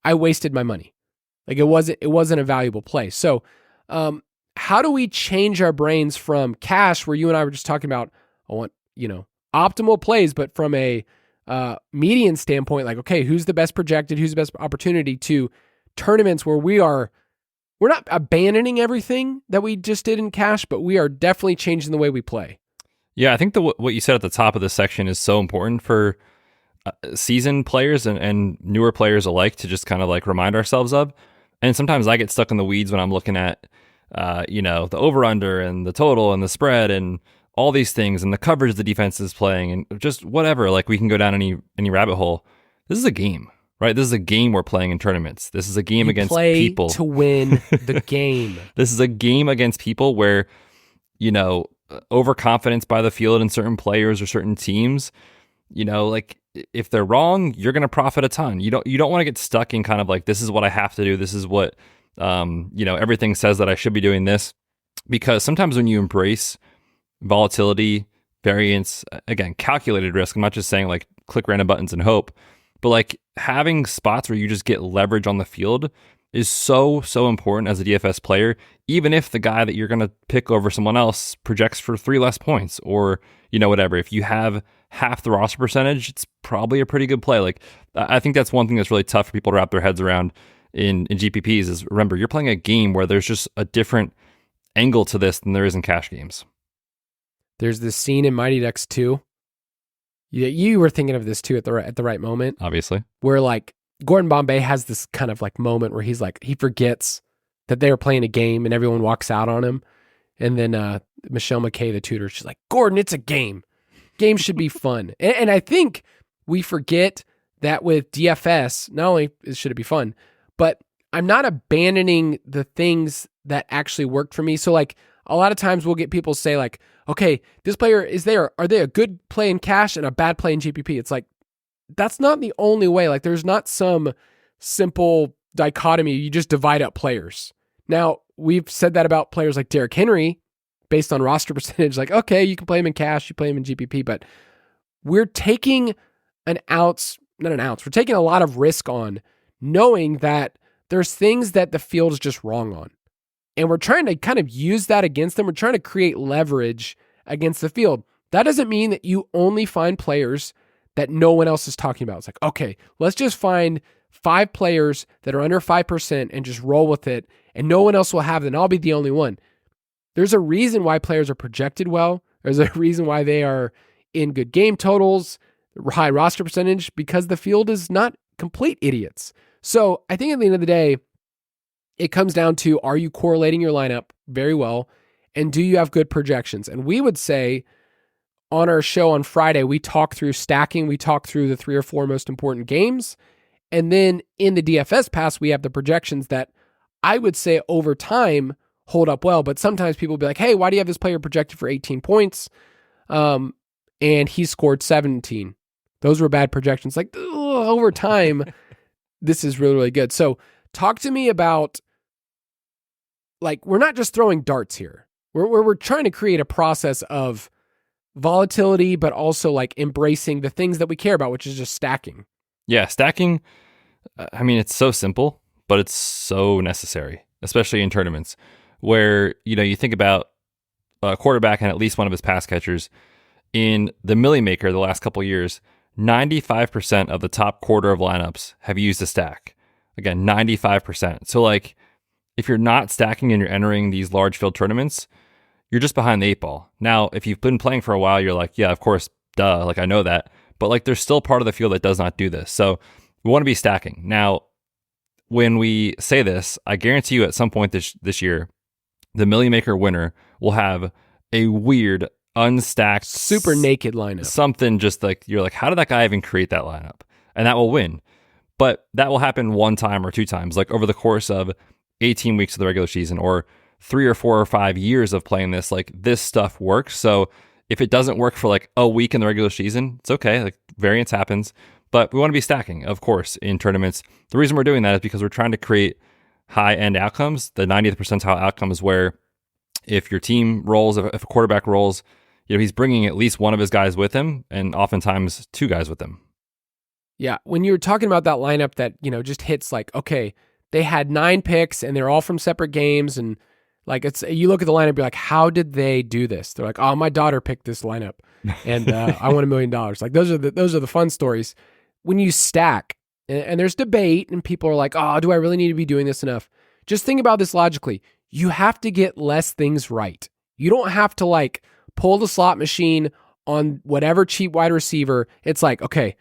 [SPEAKER 4] I wasted my money. Like it wasn't a valuable play. So, how do we change our brains from cash, where you and I were just talking about, I want, optimal plays, but from a median standpoint, like, okay, who's the best projected, who's the best opportunity, to tournaments where we're not abandoning everything that we just did in cash, but we are definitely changing the way we play.
[SPEAKER 5] Yeah, I think what you said at the top of this section is so important for seasoned players and newer players alike to just kind of like remind ourselves of. And sometimes I get stuck in the weeds when I'm looking at the over-under and the total and the spread and all these things and the coverage the defense is playing and just whatever. Like we can go down any rabbit hole. This is a game, right? This is a game we're playing in tournaments. This is a game against people.
[SPEAKER 4] To win the game.
[SPEAKER 5] This is a game against people where, overconfidence by the field in certain players or certain teams, like if they're wrong, you're going to profit a ton. You don't want to get stuck in kind of like, this is what I have to do. This is what, everything says that I should be doing this, because sometimes when you embrace volatility, variance, again, calculated risk, I'm not just saying like click random buttons and hope, but like having spots where you just get leverage on the field is so important as a DFS player, even if the guy that you're going to pick over someone else projects for 3 less points or, whatever. If you have half the roster percentage, it's probably a pretty good play. Like, I think that's one thing that's really tough for people to wrap their heads around in GPPs is, remember, you're playing a game where there's just a different angle to this than there is in cash games.
[SPEAKER 4] There's this scene in Mighty Ducks 2. You were thinking of this too at the right moment.
[SPEAKER 5] Obviously.
[SPEAKER 4] Where like Gordon Bombay has this kind of like moment where he's like, he forgets that they were playing a game and everyone walks out on him. And then Michelle McKay, the tutor, she's like, Gordon, it's a game. Games should be fun. And I think we forget that with DFS, not only should it be fun, but I'm not abandoning the things that actually worked for me. So like a lot of times we'll get people say like, okay, this player are they a good play in cash and a bad play in GPP? It's like, that's not the only way. Like there's not some simple dichotomy. You just divide up players. Now we've said that about players like Derrick Henry based on roster percentage. Like, okay, you can play him in cash, you play him in GPP, but we're taking we're taking a lot of risk on knowing that there's things that the field is just wrong on. And we're trying to kind of use that against them. We're trying to create leverage against the field. That doesn't mean that you only find players that no one else is talking about. It's like, okay, let's just find 5 players that are under 5% and just roll with it, and no one else will have it, and I'll be the only one. There's a reason why players are projected well. There's a reason why they are in good game totals, high roster percentage, because the field is not complete idiots. So I think at the end of the day, it comes down to, are you correlating your lineup very well? And do you have good projections? And we would say on our show on Friday, we talk through stacking. We talk through the 3 or 4 most important games. And then in the DFS pass, we have the projections that I would say over time hold up well. But sometimes people will be like, hey, why do you have this player projected for 18 points? And he scored 17. Those were bad projections. Like, over time, this is really, really good. So talk to me about, like, we're not just throwing darts here. We're trying to create a process of volatility, but also like embracing the things that we care about, which is just stacking.
[SPEAKER 5] Yeah, stacking, I mean, it's so simple, but it's so necessary, especially in tournaments where, you think about a quarterback and at least one of his pass catchers. In the Millie Maker the last couple of years, 95% of the top quarter of lineups have used a stack. Again, 95%. So like, if you're not stacking and you're entering these large field tournaments, you're just behind the 8 ball. Now, if you've been playing for a while, you're like, yeah, of course, duh, like I know that. But like there's still part of the field that does not do this. So we want to be stacking. Now, when we say this, I guarantee you at some point this year, the Million Maker winner will have a weird, unstacked,
[SPEAKER 4] super naked lineup.
[SPEAKER 5] Something just like, you're like, how did that guy even create that lineup? And that will win. But that will happen one time or two times, like over the course of 18 weeks of the regular season, or 3 or 4 or 5 years of playing this. Like, this stuff works. So if it doesn't work for like a week in the regular season, it's okay. Like, variance happens. But we want to be stacking, of course, in tournaments. The reason we're doing that is because we're trying to create high-end outcomes. The 90th percentile outcome is where if your team rolls, if a quarterback rolls, he's bringing at least one of his guys with him, and oftentimes 2 guys with him.
[SPEAKER 4] Yeah, when you were talking about that lineup that, just hits like, okay, they had 9 picks and they're all from separate games, and like, you look at the lineup, you're like, how did they do this? They're like, oh, my daughter picked this lineup, and I won $1 million. Like, those are the fun stories. When you stack, and there's debate, and people are like, oh, do I really need to be doing this enough? Just think about this logically. You have to get less things right. You don't have to like pull the slot machine on whatever cheap wide receiver. It's like, okay,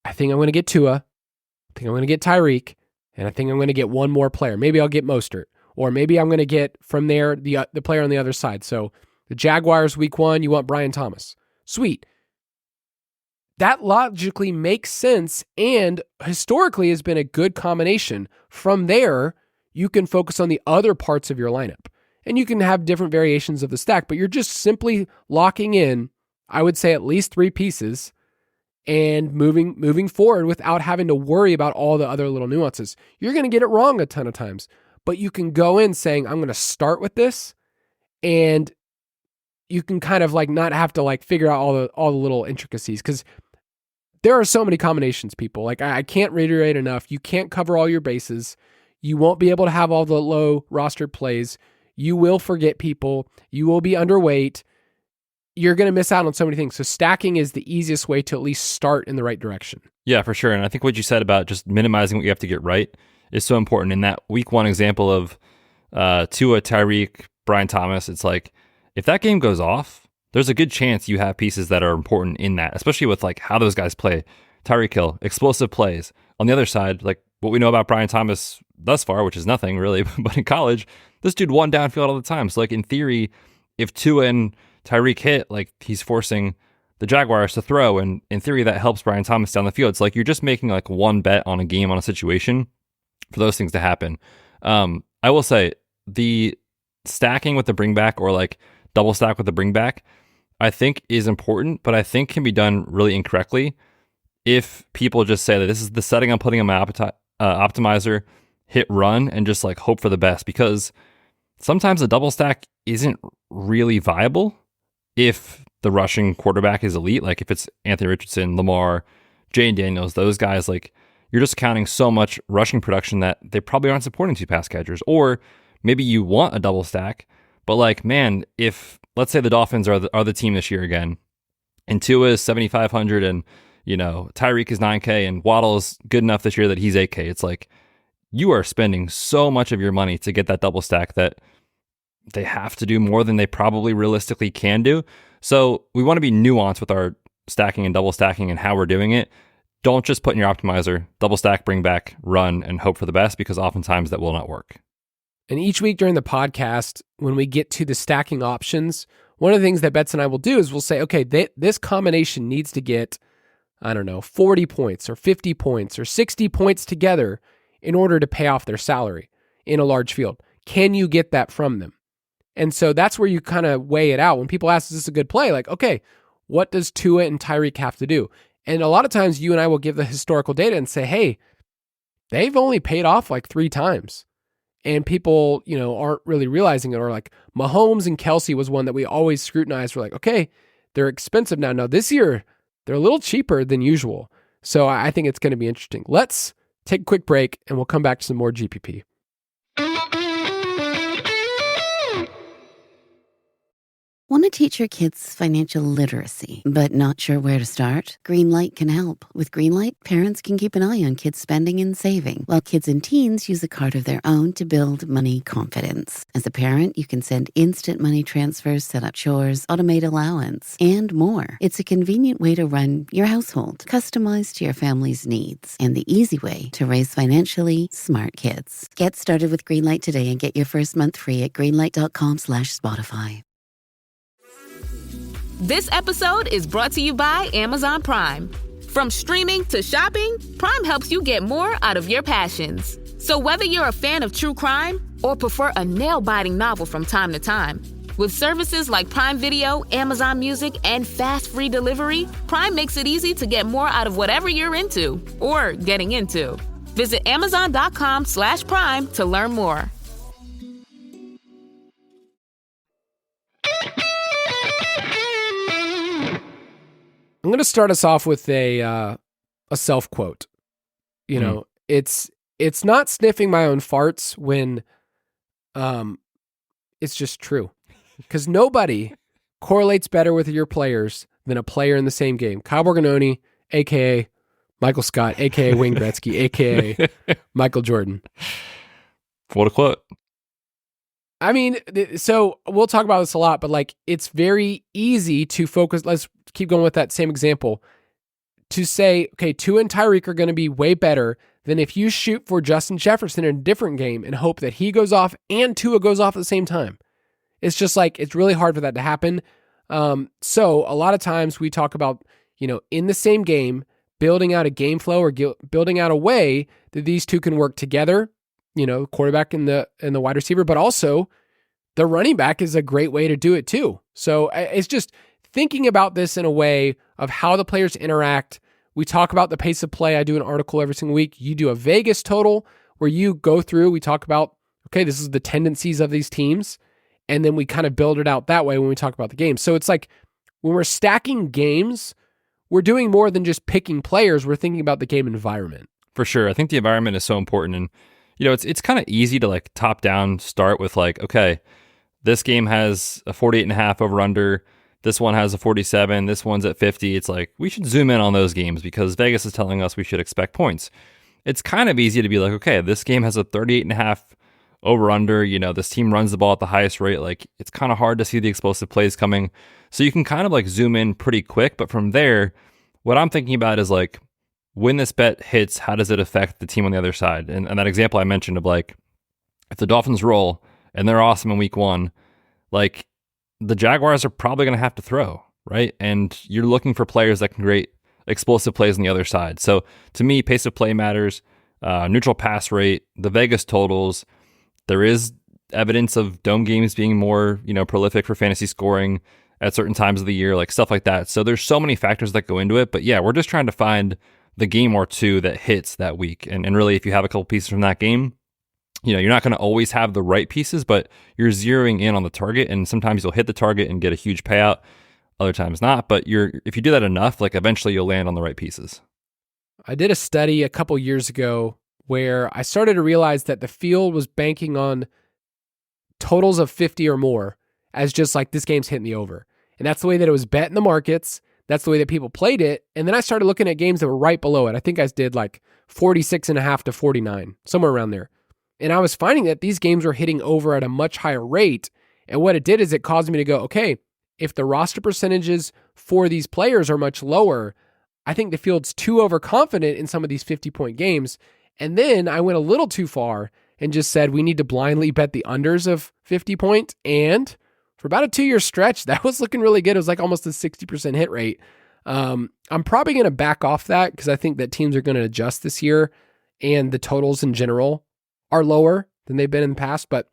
[SPEAKER 4] I think I'm going to get Tua. I think I'm going to get Tyreek. And I think I'm going to get one more player. Maybe I'll get Mostert. Or maybe I'm going to get from there the player on the other side. So the Jaguars week 1, you want Brian Thomas. Sweet. That logically makes sense and historically has been a good combination. From there, you can focus on the other parts of your lineup. And you can have different variations of the stack, but you're just simply locking in, I would say, at least 3 pieces and moving forward without having to worry about all the other little nuances. You're going to get it wrong a ton of times, but you can go in saying, I'm going to start with this, and you can kind of like not have to like figure out all the little intricacies, because there are so many combinations, people. Like, I can't reiterate enough. You can't cover all your bases. You won't be able to have all the low roster plays. You will forget people. You will be underweight. You're going to miss out on so many things. So stacking is the easiest way to at least start in the right direction.
[SPEAKER 5] Yeah, for sure. And I think what you said about just minimizing what you have to get right is so important. In that week 1 example of Tua, Tyreek, Brian Thomas, it's like, if that game goes off, there's a good chance you have pieces that are important in that, especially with like how those guys play. Tyreek Hill, explosive plays. On the other side, like what we know about Brian Thomas thus far, which is nothing really, but in college, this dude won downfield all the time. So like in theory, if Tua and Tyreek hit, like he's forcing the Jaguars to throw, and in theory that helps Brian Thomas down the field. It's like you're just making like one bet on a game, on a situation for those things to happen. I will say the stacking with the bring back, or like double stack with the bring back, I think is important, but I think can be done really incorrectly if people just say that this is the setting I'm putting on my optimizer, hit run, and just like hope for the best, because sometimes a double stack isn't really viable if the rushing quarterback is elite. Like if it's Anthony Richardson, Lamar, Jane Daniels, those guys, like you're just counting so much rushing production that they probably aren't supporting 2 pass catchers. Or maybe you want a double stack, but like, man, if let's say the Dolphins are the team this year again, and Tua is 7,500, and Tyreek is 9K, and Waddle is good enough this year that he's 8K. It's like you are spending so much of your money to get that double stack that they have to do more than they probably realistically can do. So we want to be nuanced with our stacking and double stacking and how we're doing it. Don't just put in your optimizer, double stack, bring back, run, and hope for the best, because oftentimes that will not work.
[SPEAKER 4] And each week during the podcast, when we get to the stacking options, one of the things that Betz and I will do is we'll say, okay, this combination needs to get, 40 points or 50 points or 60 points together in order to pay off their salary in a large field. Can you get that from them? And so that's where you kind of weigh it out. When people ask, is this a good play? Like, okay, what does Tua and Tyreek have to do? And a lot of times you and I will give the historical data and say, hey, they've only paid off like 3 times. And people, aren't really realizing it. Or like Mahomes and Kelsey was one that we always scrutinized. We're like, okay, they're expensive now. Now this year, they're a little cheaper than usual. So I think it's going to be interesting. Let's take a quick break and we'll come back to some more GPP.
[SPEAKER 7] Want to teach your kids financial literacy, but not sure where to start? Greenlight can help. With Greenlight, parents can keep an eye on kids' spending and saving, while kids and teens use a card of their own to build money confidence. As a parent, you can send instant money transfers, set up chores, automate allowance, and more. It's a convenient way to run your household, customized to your family's needs, and the easy way to raise financially smart kids. Get started with Greenlight today and get your first month free at greenlight.com/Spotify.
[SPEAKER 8] This episode is brought to you by Amazon Prime. From streaming to shopping, Prime helps you get more out of your passions. So whether you're a fan of true crime or prefer a nail-biting novel from time to time, with services like Prime Video, Amazon Music, and fast free delivery, Prime makes it easy to get more out of whatever you're into or getting into. Visit Amazon.com/Prime to learn more.
[SPEAKER 4] I'm going to start us off with a self-quote. You know, it's not sniffing my own farts when it's just true. Because nobody correlates better with your players than a player in the same game. Kyle Borganoni, a.k.a. Michael Scott, a.k.a. Wayne Gretzky, a.k.a. Michael Jordan.
[SPEAKER 5] What a quote.
[SPEAKER 4] I mean, so we'll talk about this a lot, but like it's very easy to focus. Let's keep going with that same example. To say, okay, Tua and Tyreek are going to be way better than if you shoot for Justin Jefferson in a different game and hope that he goes off and Tua goes off at the same time. It's just like, it's really hard for that to happen. So a lot of times we talk about, you know, in the same game, building out a game flow or building out a way that these two can work together, you know, quarterback and the wide receiver, but also the running back is a great way to do it too. So it's just thinking about this in a way of how the players interact. We talk about the pace of play. I do an article every single week. You do a Vegas total where you go through, we talk about, okay, this is the tendencies of these teams. And then we kind of build it out that way when we talk about the game. So it's like when we're stacking games, we're doing more than just picking players. We're thinking about the game environment.
[SPEAKER 5] For sure. I think the environment is so important. And, you know, it's kind of easy to like top down start with like, okay, this game has a 48.5 over under. This one has a 47. This one's at 50. It's like, we should zoom in on those games because Vegas is telling us we should expect points. It's kind of easy to be like, okay, this game has a 38.5 over under. You know, this team runs the ball at the highest rate. Like, it's kind of hard to see the explosive plays coming. So you can kind of like zoom in pretty quick. But from there, what I'm thinking about is like, when this bet hits, how does it affect the team on the other side? And that example I mentioned of like, if the Dolphins roll and they're awesome in week one, like, the Jaguars are probably going to have to throw, right? And you're looking for players that can create explosive plays on the other side. So to me, pace of play matters, neutral pass rate, the Vegas totals. There is evidence of dome games being more, you know, prolific for fantasy scoring at certain times of the year, like stuff like that. So there's so many factors that go into it. But yeah, we're just trying to find the game or two that hits that week. And really, if you have a couple pieces from that game, you know, you're not going to always have the right pieces, but you're zeroing in on the target, and sometimes you'll hit the target and get a huge payout. Other times not, but if you do that enough, like eventually you'll land on the right pieces.
[SPEAKER 4] I did a study a couple years ago where I started to realize that the field was banking on totals of 50 or more as just like this game's hitting the over. And that's the way that it was bet in the markets. That's the way that people played it. And then I started looking at games that were right below it. I think I did like 46.5 to 49, somewhere around there. And I was finding that these games were hitting over at a much higher rate. And what it did is it caused me to go, okay, if the roster percentages for these players are much lower, I think the field's too overconfident in some of these 50-point games. And then I went a little too far and just said we need to blindly bet the unders of 50 point. And for about a 2-year stretch, that was looking really good. It was like almost a 60% hit rate. I'm probably going to back off that because I think that teams are going to adjust this year and the totals in general are lower than they've been in the past. But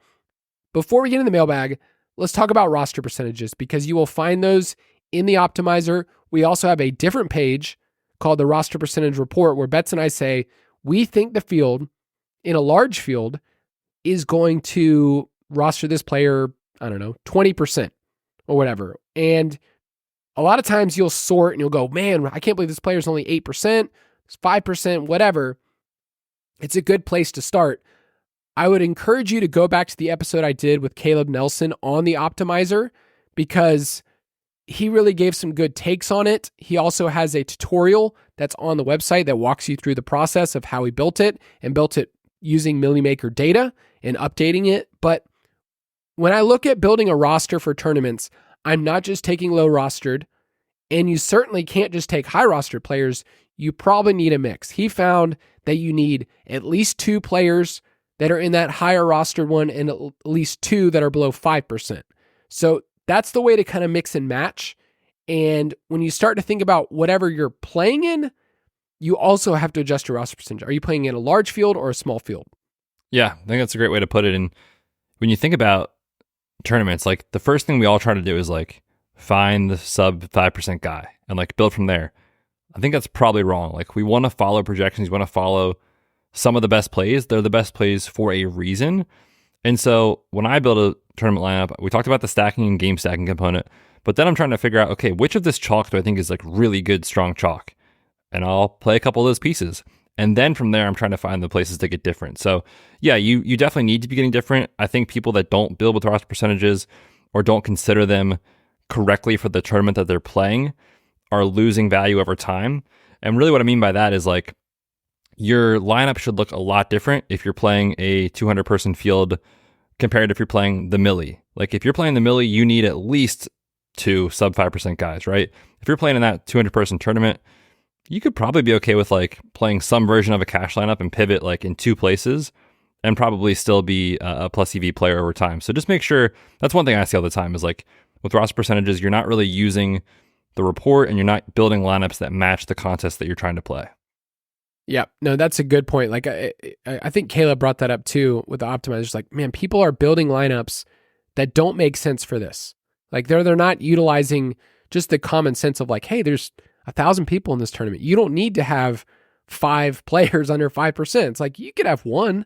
[SPEAKER 4] before we get in the mailbag, let's talk about roster percentages because you will find those in the optimizer. We also have a different page called the roster percentage report where Betz and I say, we think the field in a large field is going to roster this player, I don't know, 20% or whatever. And a lot of times you'll sort and you'll go, man, I can't believe this player is only 8%, it's 5%, whatever. It's a good place to start. I would encourage you to go back to the episode I did with Caleb Nelson on the optimizer because he really gave some good takes on it. He also has a tutorial that's on the website that walks you through the process of how he built it and built it using Millie Maker data and updating it. But when I look at building a roster for tournaments, I'm not just taking low rostered, and you certainly can't just take high rostered players. You probably need a mix. He found that you need at least 2 players that are in that higher rostered one and at least 2 that are below 5%. So that's the way to kind of mix and match. And when you start to think about whatever you're playing in, you also have to adjust your roster percentage. Are you playing in a large field or a small field?
[SPEAKER 5] Yeah, I think that's a great way to put it. And when you think about tournaments, like the first thing we all try to do is like find the sub 5% guy and like build from there. I think that's probably wrong. Like we want to follow projections. We want to follow some of the best plays. They're the best plays for a reason. And so when I build a tournament lineup, we talked about the stacking and game stacking component, but then I'm trying to figure out, okay, which of this chalk do I think is like really good, strong chalk? And I'll play a couple of those pieces. And then from there, I'm trying to find the places to get different. So yeah, you definitely need to be getting different. I think people that don't build with roster percentages or don't consider them correctly for the tournament that they're playing are losing value over time. And really what I mean by that is like your lineup should look a lot different if you're playing a 200 person field compared to if you're playing the Millie. Like if you're playing the Millie, you need at least 2 sub 5% guys, right? If you're playing in that 200 person tournament, you could probably be okay with like playing some version of a cash lineup and pivot like in 2 places and probably still be a plus EV player over time. So just make sure, that's one thing I see all the time is like with roster percentages, you're not really using the report and you're not building lineups that match the contest that you're trying to play.
[SPEAKER 4] Yeah, no, that's a good point. Like I think Caleb brought that up too with the optimizers. Like, man, people are building lineups that don't make sense for this. Like they're not utilizing just the common sense of like, hey, there's 1,000 people in this tournament. You don't need to have 5 players under 5%. It's like you could have 1,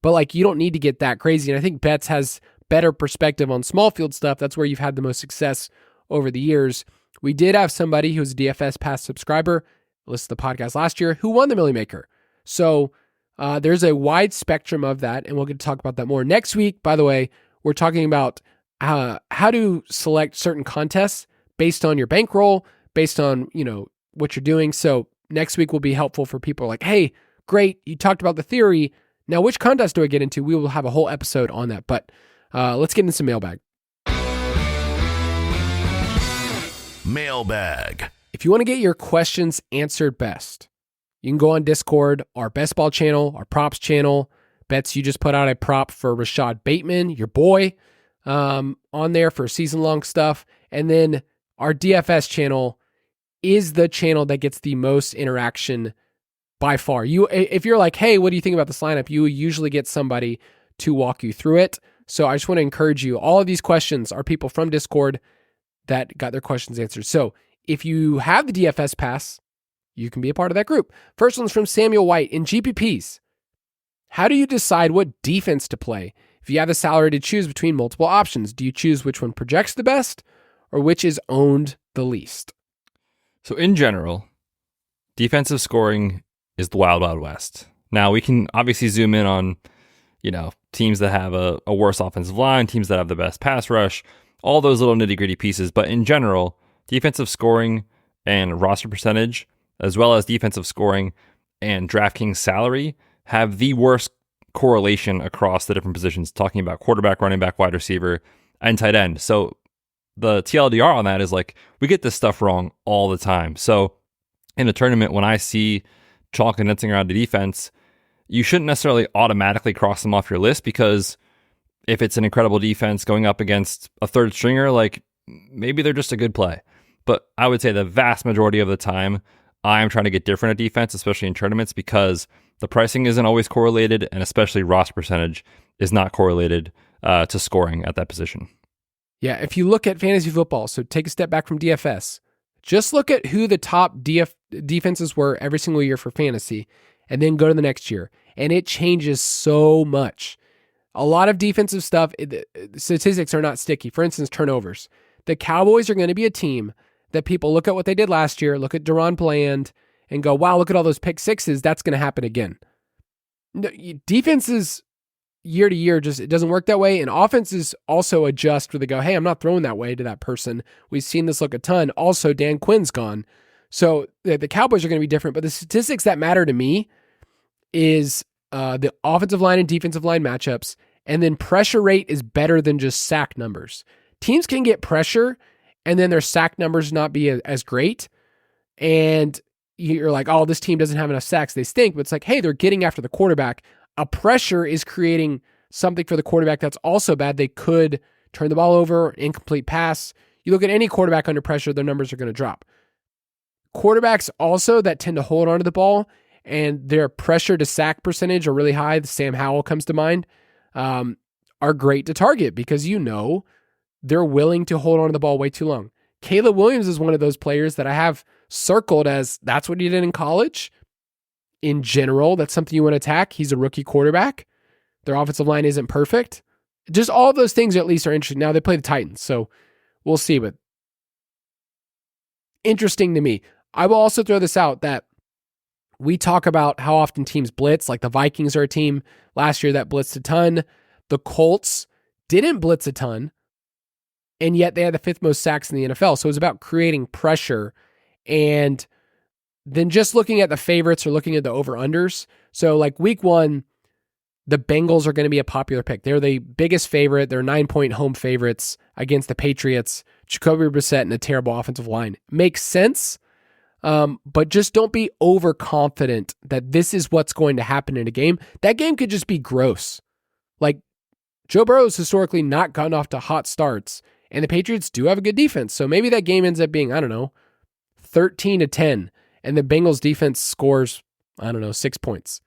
[SPEAKER 4] but like you don't need to get that crazy. And I think Betz has better perspective on small field stuff. That's where you've had the most success over the years. We did have somebody who was a DFS Pass subscriber, listened to the podcast last year, who won the Millie Maker. So there's a wide spectrum of that, and we'll get to talk about that more. Next week, by the way, we're talking about how to select certain contests based on your bankroll, based on, what you're doing. So next week will be helpful for people like, hey, great, you talked about the theory. Now, which contest do I get into? We will have a whole episode on that, but let's get into some mailbag.
[SPEAKER 3] Mailbag.
[SPEAKER 4] If you want to get your questions answered best, you can go on Discord, our best ball channel, our props channel. Betz, you just put out a prop for Rashad Bateman, your boy, on there for season-long stuff. And then our DFS channel is the channel that gets the most interaction by far. If you're like, hey, what do you think about this lineup? You usually get somebody to walk you through it. So I just want to encourage you. All of these questions are people from Discord that got their questions answered. So if you have the DFS pass, you can be a part of that group. First one's from Samuel White. In GPPs, how do you decide what defense to play? If you have the salary to choose between multiple options, do you choose which one projects the best or which is owned the least?
[SPEAKER 5] So in general, defensive scoring is the wild, wild west. Now we can obviously zoom in on, teams that have a worse offensive line, teams that have the best pass rush, all those little nitty gritty pieces. But in general, defensive scoring and roster percentage, as well as defensive scoring and DraftKings salary, have the worst correlation across the different positions, talking about quarterback, running back, wide receiver, and tight end. So the TLDR on that is like, we get this stuff wrong all the time. So in a tournament, when I see chalk condensing around the defense, you shouldn't necessarily automatically cross them off your list, because if it's an incredible defense going up against a third stringer, like maybe they're just a good play. But I would say the vast majority of the time, I'm trying to get different at defense, especially in tournaments, because the pricing isn't always correlated, and especially roster percentage is not correlated to scoring at that position.
[SPEAKER 4] Yeah, if you look at fantasy football, so take a step back from DFS, just look at who the top defenses were every single year for fantasy, and then go to the next year, and it changes so much. A lot of defensive stuff, the statistics are not sticky. For instance, turnovers. The Cowboys are going to be a team that people look at what they did last year, look at Deron Bland, and go, wow, look at all those pick sixes. That's going to happen again. No, defenses, year to year, just it doesn't work that way. And offenses also adjust where they go, hey, I'm not throwing that way to that person. We've seen this look a ton. Also, Dan Quinn's gone. So the Cowboys are going to be different. But the statistics that matter to me is the offensive line and defensive line matchups. And then pressure rate is better than just sack numbers. Teams can get pressure and then their sack numbers not be as great. And you're like, oh, this team doesn't have enough sacks. They stink. But it's like, hey, they're getting after the quarterback. A pressure is creating something for the quarterback that's also bad. They could turn the ball over, incomplete pass. You look at any quarterback under pressure, their numbers are going to drop. Quarterbacks also that tend to hold onto the ball and their pressure to sack percentage are really high. Sam Howell comes to mind, are great to target because they're willing to hold on to the ball way too long. Caleb Williams is one of those players that I have circled as that's what he did in college. In general, that's something you want to attack. He's a rookie quarterback. Their offensive line isn't perfect. Just all of those things at least are interesting. Now they play the Titans, so we'll see. But interesting to me. I will also throw this out that we talk about how often teams blitz. Like the Vikings are a team last year that blitzed a ton. The Colts didn't blitz a ton, and yet they had the 5th most sacks in the NFL. So it was about creating pressure and then just looking at the favorites or looking at the over-unders. So like week 1, the Bengals are going to be a popular pick. They're the biggest favorite. They're 9-point home favorites against the Patriots, Jacoby Brissett, and a terrible offensive line. Makes sense, but just don't be overconfident that this is what's going to happen in a game. That game could just be gross. Like Joe Burrow's historically not gotten off to hot starts, and the Patriots do have a good defense. So maybe that game ends up being, 13-10. And the Bengals defense scores, 6 points.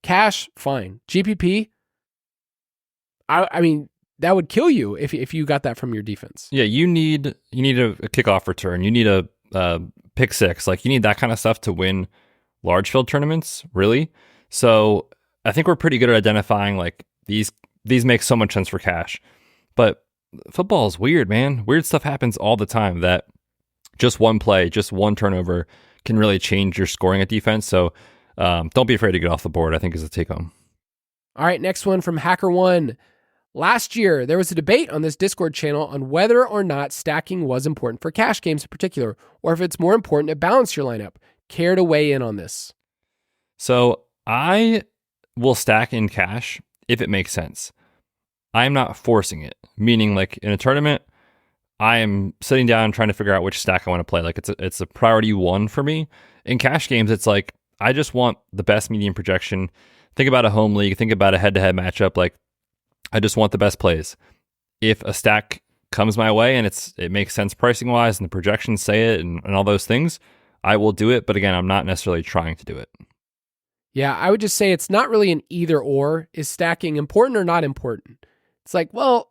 [SPEAKER 4] Cash, fine. GPP, I mean, that would kill you if you got that from your defense.
[SPEAKER 5] Yeah, you need a kickoff return. You need a pick six. Like you need that kind of stuff to win large field tournaments, really. So I think we're pretty good at identifying like these make so much sense for cash. But football is weird, man. Weird stuff happens all the time that just one play, just one turnover can really change your scoring at defense. So don't be afraid to get off the board, I think is the take home.
[SPEAKER 4] All right, next one from HackerOne. Last year, there was a debate on this Discord channel on whether or not stacking was important for cash games in particular, or if it's more important to balance your lineup. Care to weigh in on this?
[SPEAKER 5] So I will stack in cash if it makes sense. I'm not forcing it, meaning like in a tournament, I am sitting down trying to figure out which stack I want to play. Like it's a priority 1 for me. In cash games, it's like I just want the best median projection. Think about a home league. Think about a head-to-head matchup. Like I just want the best plays. If a stack comes my way and it makes sense pricing-wise and the projections say it and all those things, I will do it. But again, I'm not necessarily trying to do it.
[SPEAKER 4] Yeah, I would just say it's not really an either or. Is stacking important or not important? It's like, well,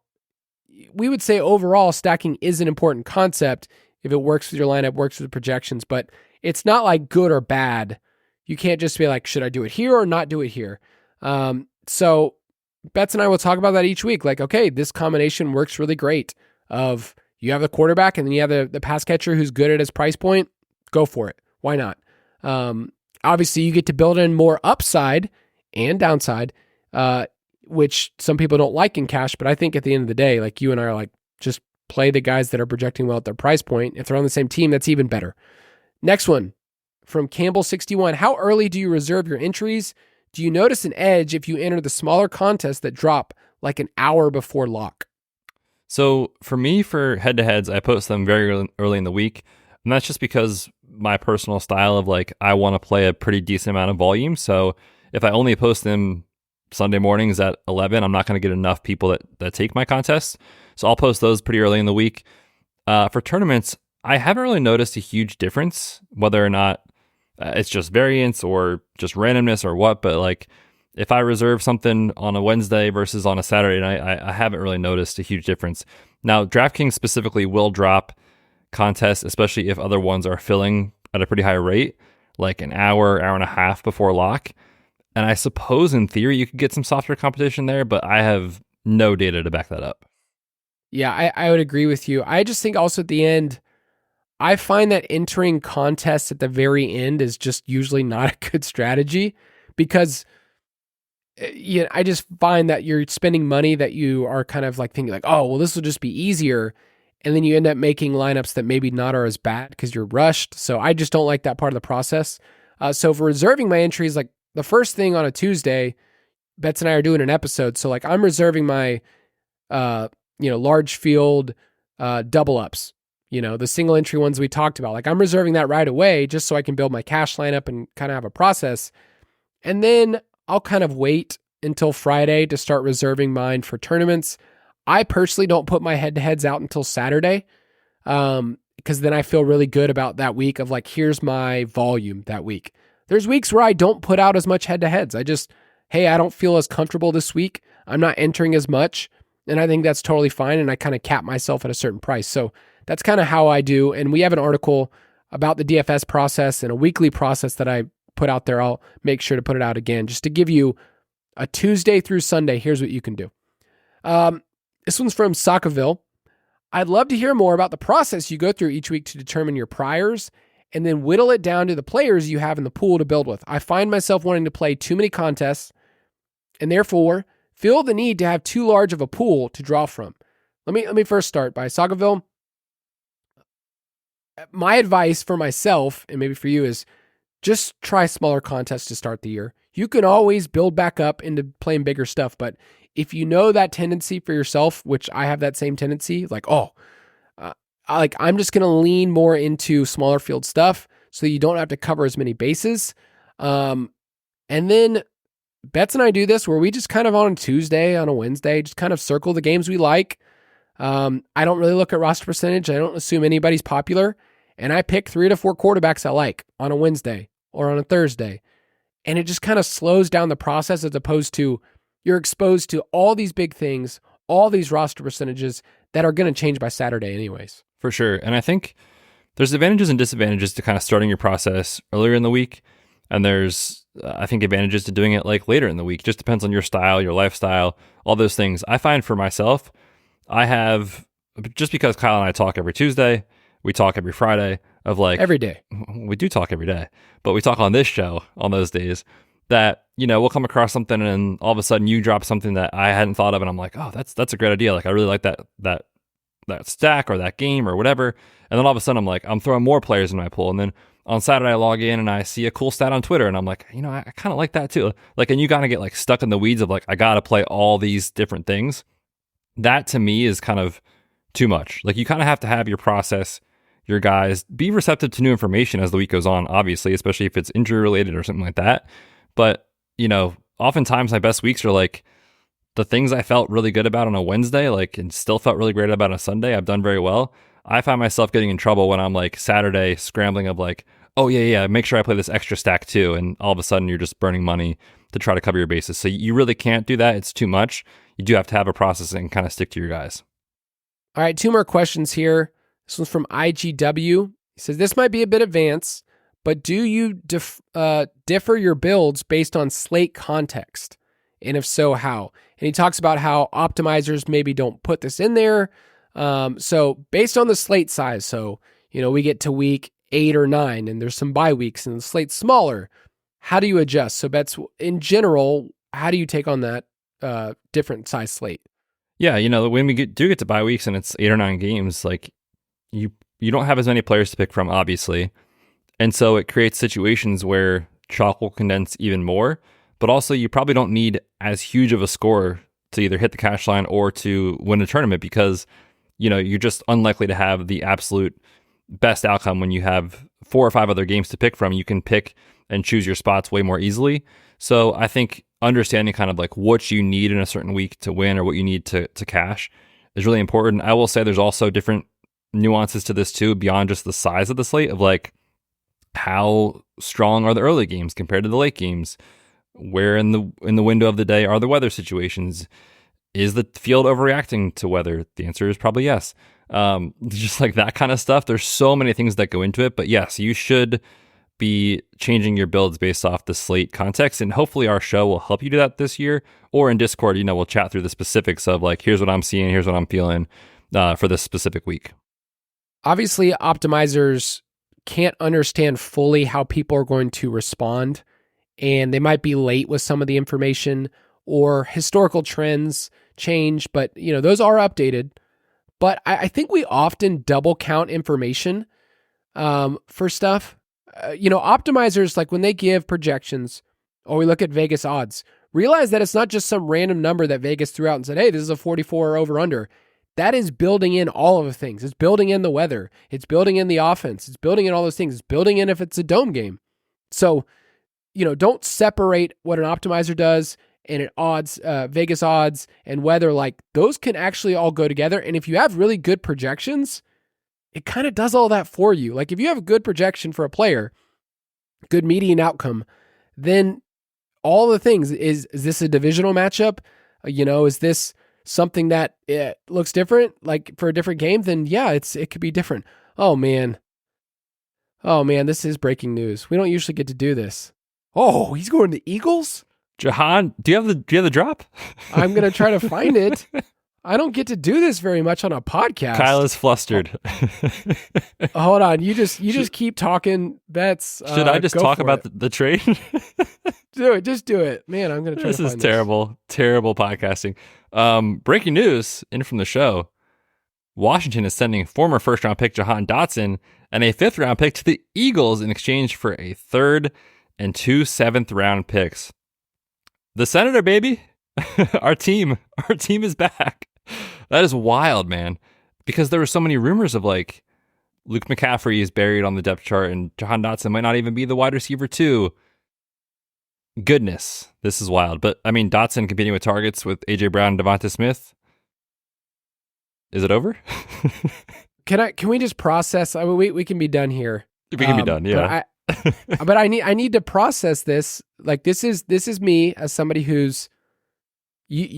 [SPEAKER 4] we would say overall stacking is an important concept if it works with your lineup, works with the projections, but it's not like good or bad. You can't just be like, should I do it here or not do it here? So Betz and I will talk about that each week. Like, okay, this combination works really great of you have the quarterback and then you have the pass catcher who's good at his price point. Go for it. Why not? Obviously you get to build in more upside and downside, which some people don't like in cash, but I think at the end of the day, like you and I are like, just play the guys that are projecting well at their price point. If they're on the same team, that's even better. Next one from Campbell61. How early do you reserve your entries? Do you notice an edge if you enter the smaller contests that drop like an hour before lock?
[SPEAKER 5] So for me, for head-to-heads, I post them very early in the week. And that's just because my personal style of like, I want to play a pretty decent amount of volume. So if I only post them Sunday mornings at 11, I'm not going to get enough people that take my contests. So I'll post those pretty early in the week. For tournaments, I haven't really noticed a huge difference, whether or not it's just variance or just randomness or what. But like if I reserve something on a Wednesday versus on a Saturday night, I haven't really noticed a huge difference. Now, DraftKings specifically will drop contests, especially if other ones are filling at a pretty high rate, like an hour and a half before lock. And I suppose in theory you could get some softer competition there, but I have no data to back that up.
[SPEAKER 4] Yeah, I would agree with you. I just think also at the end, I find that entering contests at the very end is just usually not a good strategy because I just find that you're spending money that you are kind of like thinking like, oh, well, this will just be easier. And then you end up making lineups that maybe not are as bad because you're rushed. So I just don't like that part of the process. So for reserving my entries, like the first thing on a Tuesday, Betz and I are doing an episode. So like I'm reserving my, large field double ups, the single entry ones we talked about. Like I'm reserving that right away just so I can build my cash lineup and kind of have a process. And then I'll kind of wait until Friday to start reserving mine for tournaments. I personally don't put my head-to-heads out until Saturday because then I feel really good about that week of like, here's my volume that week. There's weeks where I don't put out as much head-to-heads. I don't feel as comfortable this week. I'm not entering as much, and I think that's totally fine, and I kind of cap myself at a certain price. So that's kind of how I do, and we have an article about the DFS process and a weekly process that I put out there. I'll make sure to put it out again just to give you a Tuesday through Sunday. Here's what you can do. This one's from Sockaville. I'd love to hear more about the process you go through each week to determine your priors and then whittle it down to the players you have in the pool to build with. I find myself wanting to play too many contests and therefore feel the need to have too large of a pool to draw from. Let me first start by Sockaville. My advice for myself and maybe for you is just try smaller contests to start the year. You can always build back up into playing bigger stuff, but if you know that tendency for yourself, which I have that same tendency, like, I'm just going to lean more into smaller field stuff so you don't have to cover as many bases. And then Betz and I do this where we just kind of on a Tuesday, on a Wednesday, just kind of circle the games we like. I don't really look at roster percentage. I don't assume anybody's popular. And I pick 3 to 4 quarterbacks I like on a Wednesday or on a Thursday. And it just kind of slows down the process as opposed to you're exposed to all these big things, all these roster percentages that are going to change by Saturday anyways.
[SPEAKER 5] For sure. And I think there's advantages and disadvantages to kind of starting your process earlier in the week. And there's, I think, advantages to doing it like later in the week. Just depends on your style, your lifestyle, all those things. I find for myself, I have, just because Kyle and I talk every Tuesday, we talk every Friday of like...
[SPEAKER 4] Every day.
[SPEAKER 5] We do talk every day, but we talk on this show on those days that, we'll come across something and all of a sudden you drop something that I hadn't thought of and I'm like, oh, that's a great idea. Like I really like that stack or that game or whatever. And then all of a sudden I'm like, I'm throwing more players in my pool. And then on Saturday I log in and I see a cool stat on Twitter and I'm like, I kind of like that too. Like, and you kind of get like stuck in the weeds of like, I got to play all these different things. That to me is kind of too much. Like you kind of have to have your process, your guys be receptive to new information as the week goes on, obviously, especially if it's injury related or something like that. But, oftentimes my best weeks are like the things I felt really good about on a Wednesday, like, and still felt really great about on a Sunday. I've done very well. I find myself getting in trouble when I'm like Saturday scrambling of like, oh yeah, make sure I play this extra stack too. And all of a sudden you're just burning money to try to cover your bases. So you really can't do that. It's too much. You do have to have a process and kind of stick to your guys.
[SPEAKER 4] All right, 2 more questions here. This one's from IGW. He says, this might be a bit advanced, but do you differ your builds based on slate context? And if so, how? And he talks about how optimizers maybe don't put this in there. So based on the slate size, so, we get to week 8 or 9 and there's some bye weeks and the slate's smaller. How do you adjust? So Betz, in general, how do you take on that different size slate?
[SPEAKER 5] Yeah, when we do get to bye weeks and it's 8 or 9 games, like you don't have as many players to pick from, obviously. And so it creates situations where chalk will condense even more, but also you probably don't need as huge of a score to either hit the cash line or to win a tournament because, you're just unlikely to have the absolute best outcome when you have 4 or 5 other games to pick from. You can pick and choose your spots way more easily. So I think understanding kind of like what you need in a certain week to win or what you need to cash is really important. I will say there's also different nuances to this too, beyond just the size of the slate of like, how strong are the early games compared to the late games? Where in the window of the day are the weather situations? Is the field overreacting to weather? The answer is probably yes. Just like that kind of stuff. There's so many things that go into it, but yes, you should be changing your builds based off the slate context, and hopefully our show will help you do that this year. Or in Discord, we'll chat through the specifics of like, here's what I'm seeing, here's what I'm feeling for this specific week.
[SPEAKER 4] Obviously, optimizers can't understand fully how people are going to respond and they might be late with some of the information, or historical trends change, but those are updated. But I think we often double count information for stuff. Optimizers, like when they give projections or we look at Vegas odds, realize that it's not just some random number that Vegas threw out and said, hey, this is a 44 over under. That is building in all of the things. It's building in the weather. It's building in the offense. It's building in all those things. It's building in if it's a dome game. So, don't separate what an optimizer does and Vegas odds and weather. Like, those can actually all go together. And if you have really good projections, it kind of does all that for you. Like, if you have a good projection for a player, good median outcome, then all the things, is this a divisional matchup? Is this something that it looks different, like for a different game? Then yeah, it could be different. Oh man, this is breaking news. We don't usually get to do this. Oh, he's going to Eagles?
[SPEAKER 5] Jahan, do you have the drop?
[SPEAKER 4] I'm going to try to find it. I don't get to do this very much on a podcast.
[SPEAKER 5] Kyle is flustered.
[SPEAKER 4] Hold on. You just keep talking, Betz.
[SPEAKER 5] Should I just talk about the trade?
[SPEAKER 4] Do it. Just do it. Man, I'm going to try to find this.
[SPEAKER 5] This is terrible, terrible podcasting. Breaking news in from the show. Washington is sending former first-round pick Jahan Dotson and a fifth-round pick to the Eagles in exchange for a third and 2 seventh-round picks. The Senator, baby. Our team is back. That is wild, man. Because there were so many rumors of like Luke McCaffrey is buried on the depth chart and Jahan Dotson might not even be the wide receiver too. Goodness, this is wild. But I mean, Dotson competing with targets with AJ Brown and Devonta Smith. Is it over?
[SPEAKER 4] Can we just process? I mean, we can be done here.
[SPEAKER 5] We can be done, yeah.
[SPEAKER 4] But I need to process this. Like, this is me as somebody who's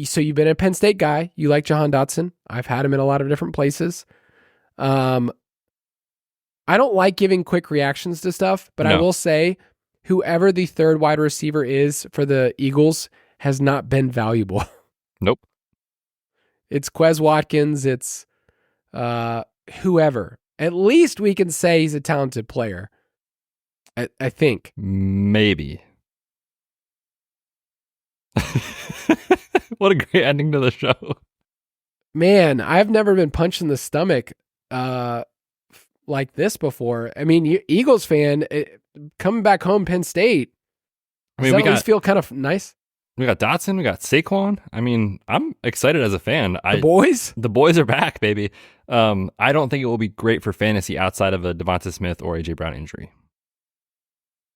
[SPEAKER 4] so you've been a Penn State guy. You like Jahan Dotson. I've had him in a lot of different places. I don't like giving quick reactions to stuff, but no. I will say whoever the third wide receiver is for the Eagles has not been valuable.
[SPEAKER 5] Nope.
[SPEAKER 4] It's Quez Watkins. It's whoever. At least we can say he's a talented player. I think.
[SPEAKER 5] Maybe. What a great ending to the show.
[SPEAKER 4] Man, I've never been punched in the stomach like this before. I mean, Eagles fan, coming back home, Penn State. I mean, we at least feel kind of nice.
[SPEAKER 5] We got Dotson, we got Saquon. I mean, I'm excited as a fan.
[SPEAKER 4] The boys
[SPEAKER 5] are back, baby. I don't think it will be great for fantasy outside of a Devonta Smith or AJ Brown injury.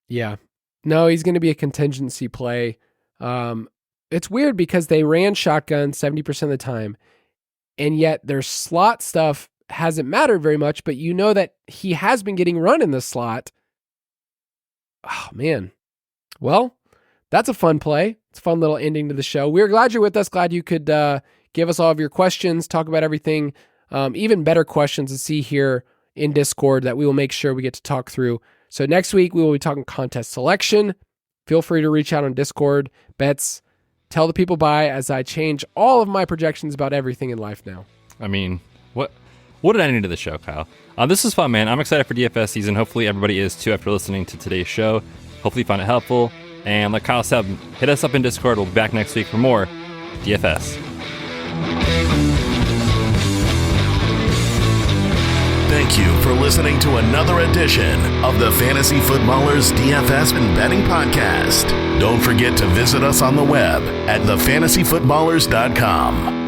[SPEAKER 4] Yeah. No, he's going to be a contingency play. It's weird because they ran shotgun 70% of the time, and yet their slot stuff hasn't mattered very much, but you know that he has been getting run in the slot. Oh, man. Well, that's a fun play. It's a fun little ending to the show. We're glad you're with us. Glad you could give us all of your questions, talk about everything, even better questions to see here in Discord that we will make sure we get to talk through. So next week, we will be talking contest selection. Feel free to reach out on Discord. Betz, tell the people bye as I change all of my projections about everything in life now.
[SPEAKER 5] I mean, what did I need to the show, Kyle? This is fun, man. I'm excited for DFS season. Hopefully everybody is too after listening to today's show. Hopefully you found it helpful. And like Kyle said, hit us up in Discord. We'll be back next week for more DFS.
[SPEAKER 3] Thank you for listening to another edition of the Fantasy Footballers DFS and Betting Podcast. Don't forget to visit us on the web at thefantasyfootballers.com.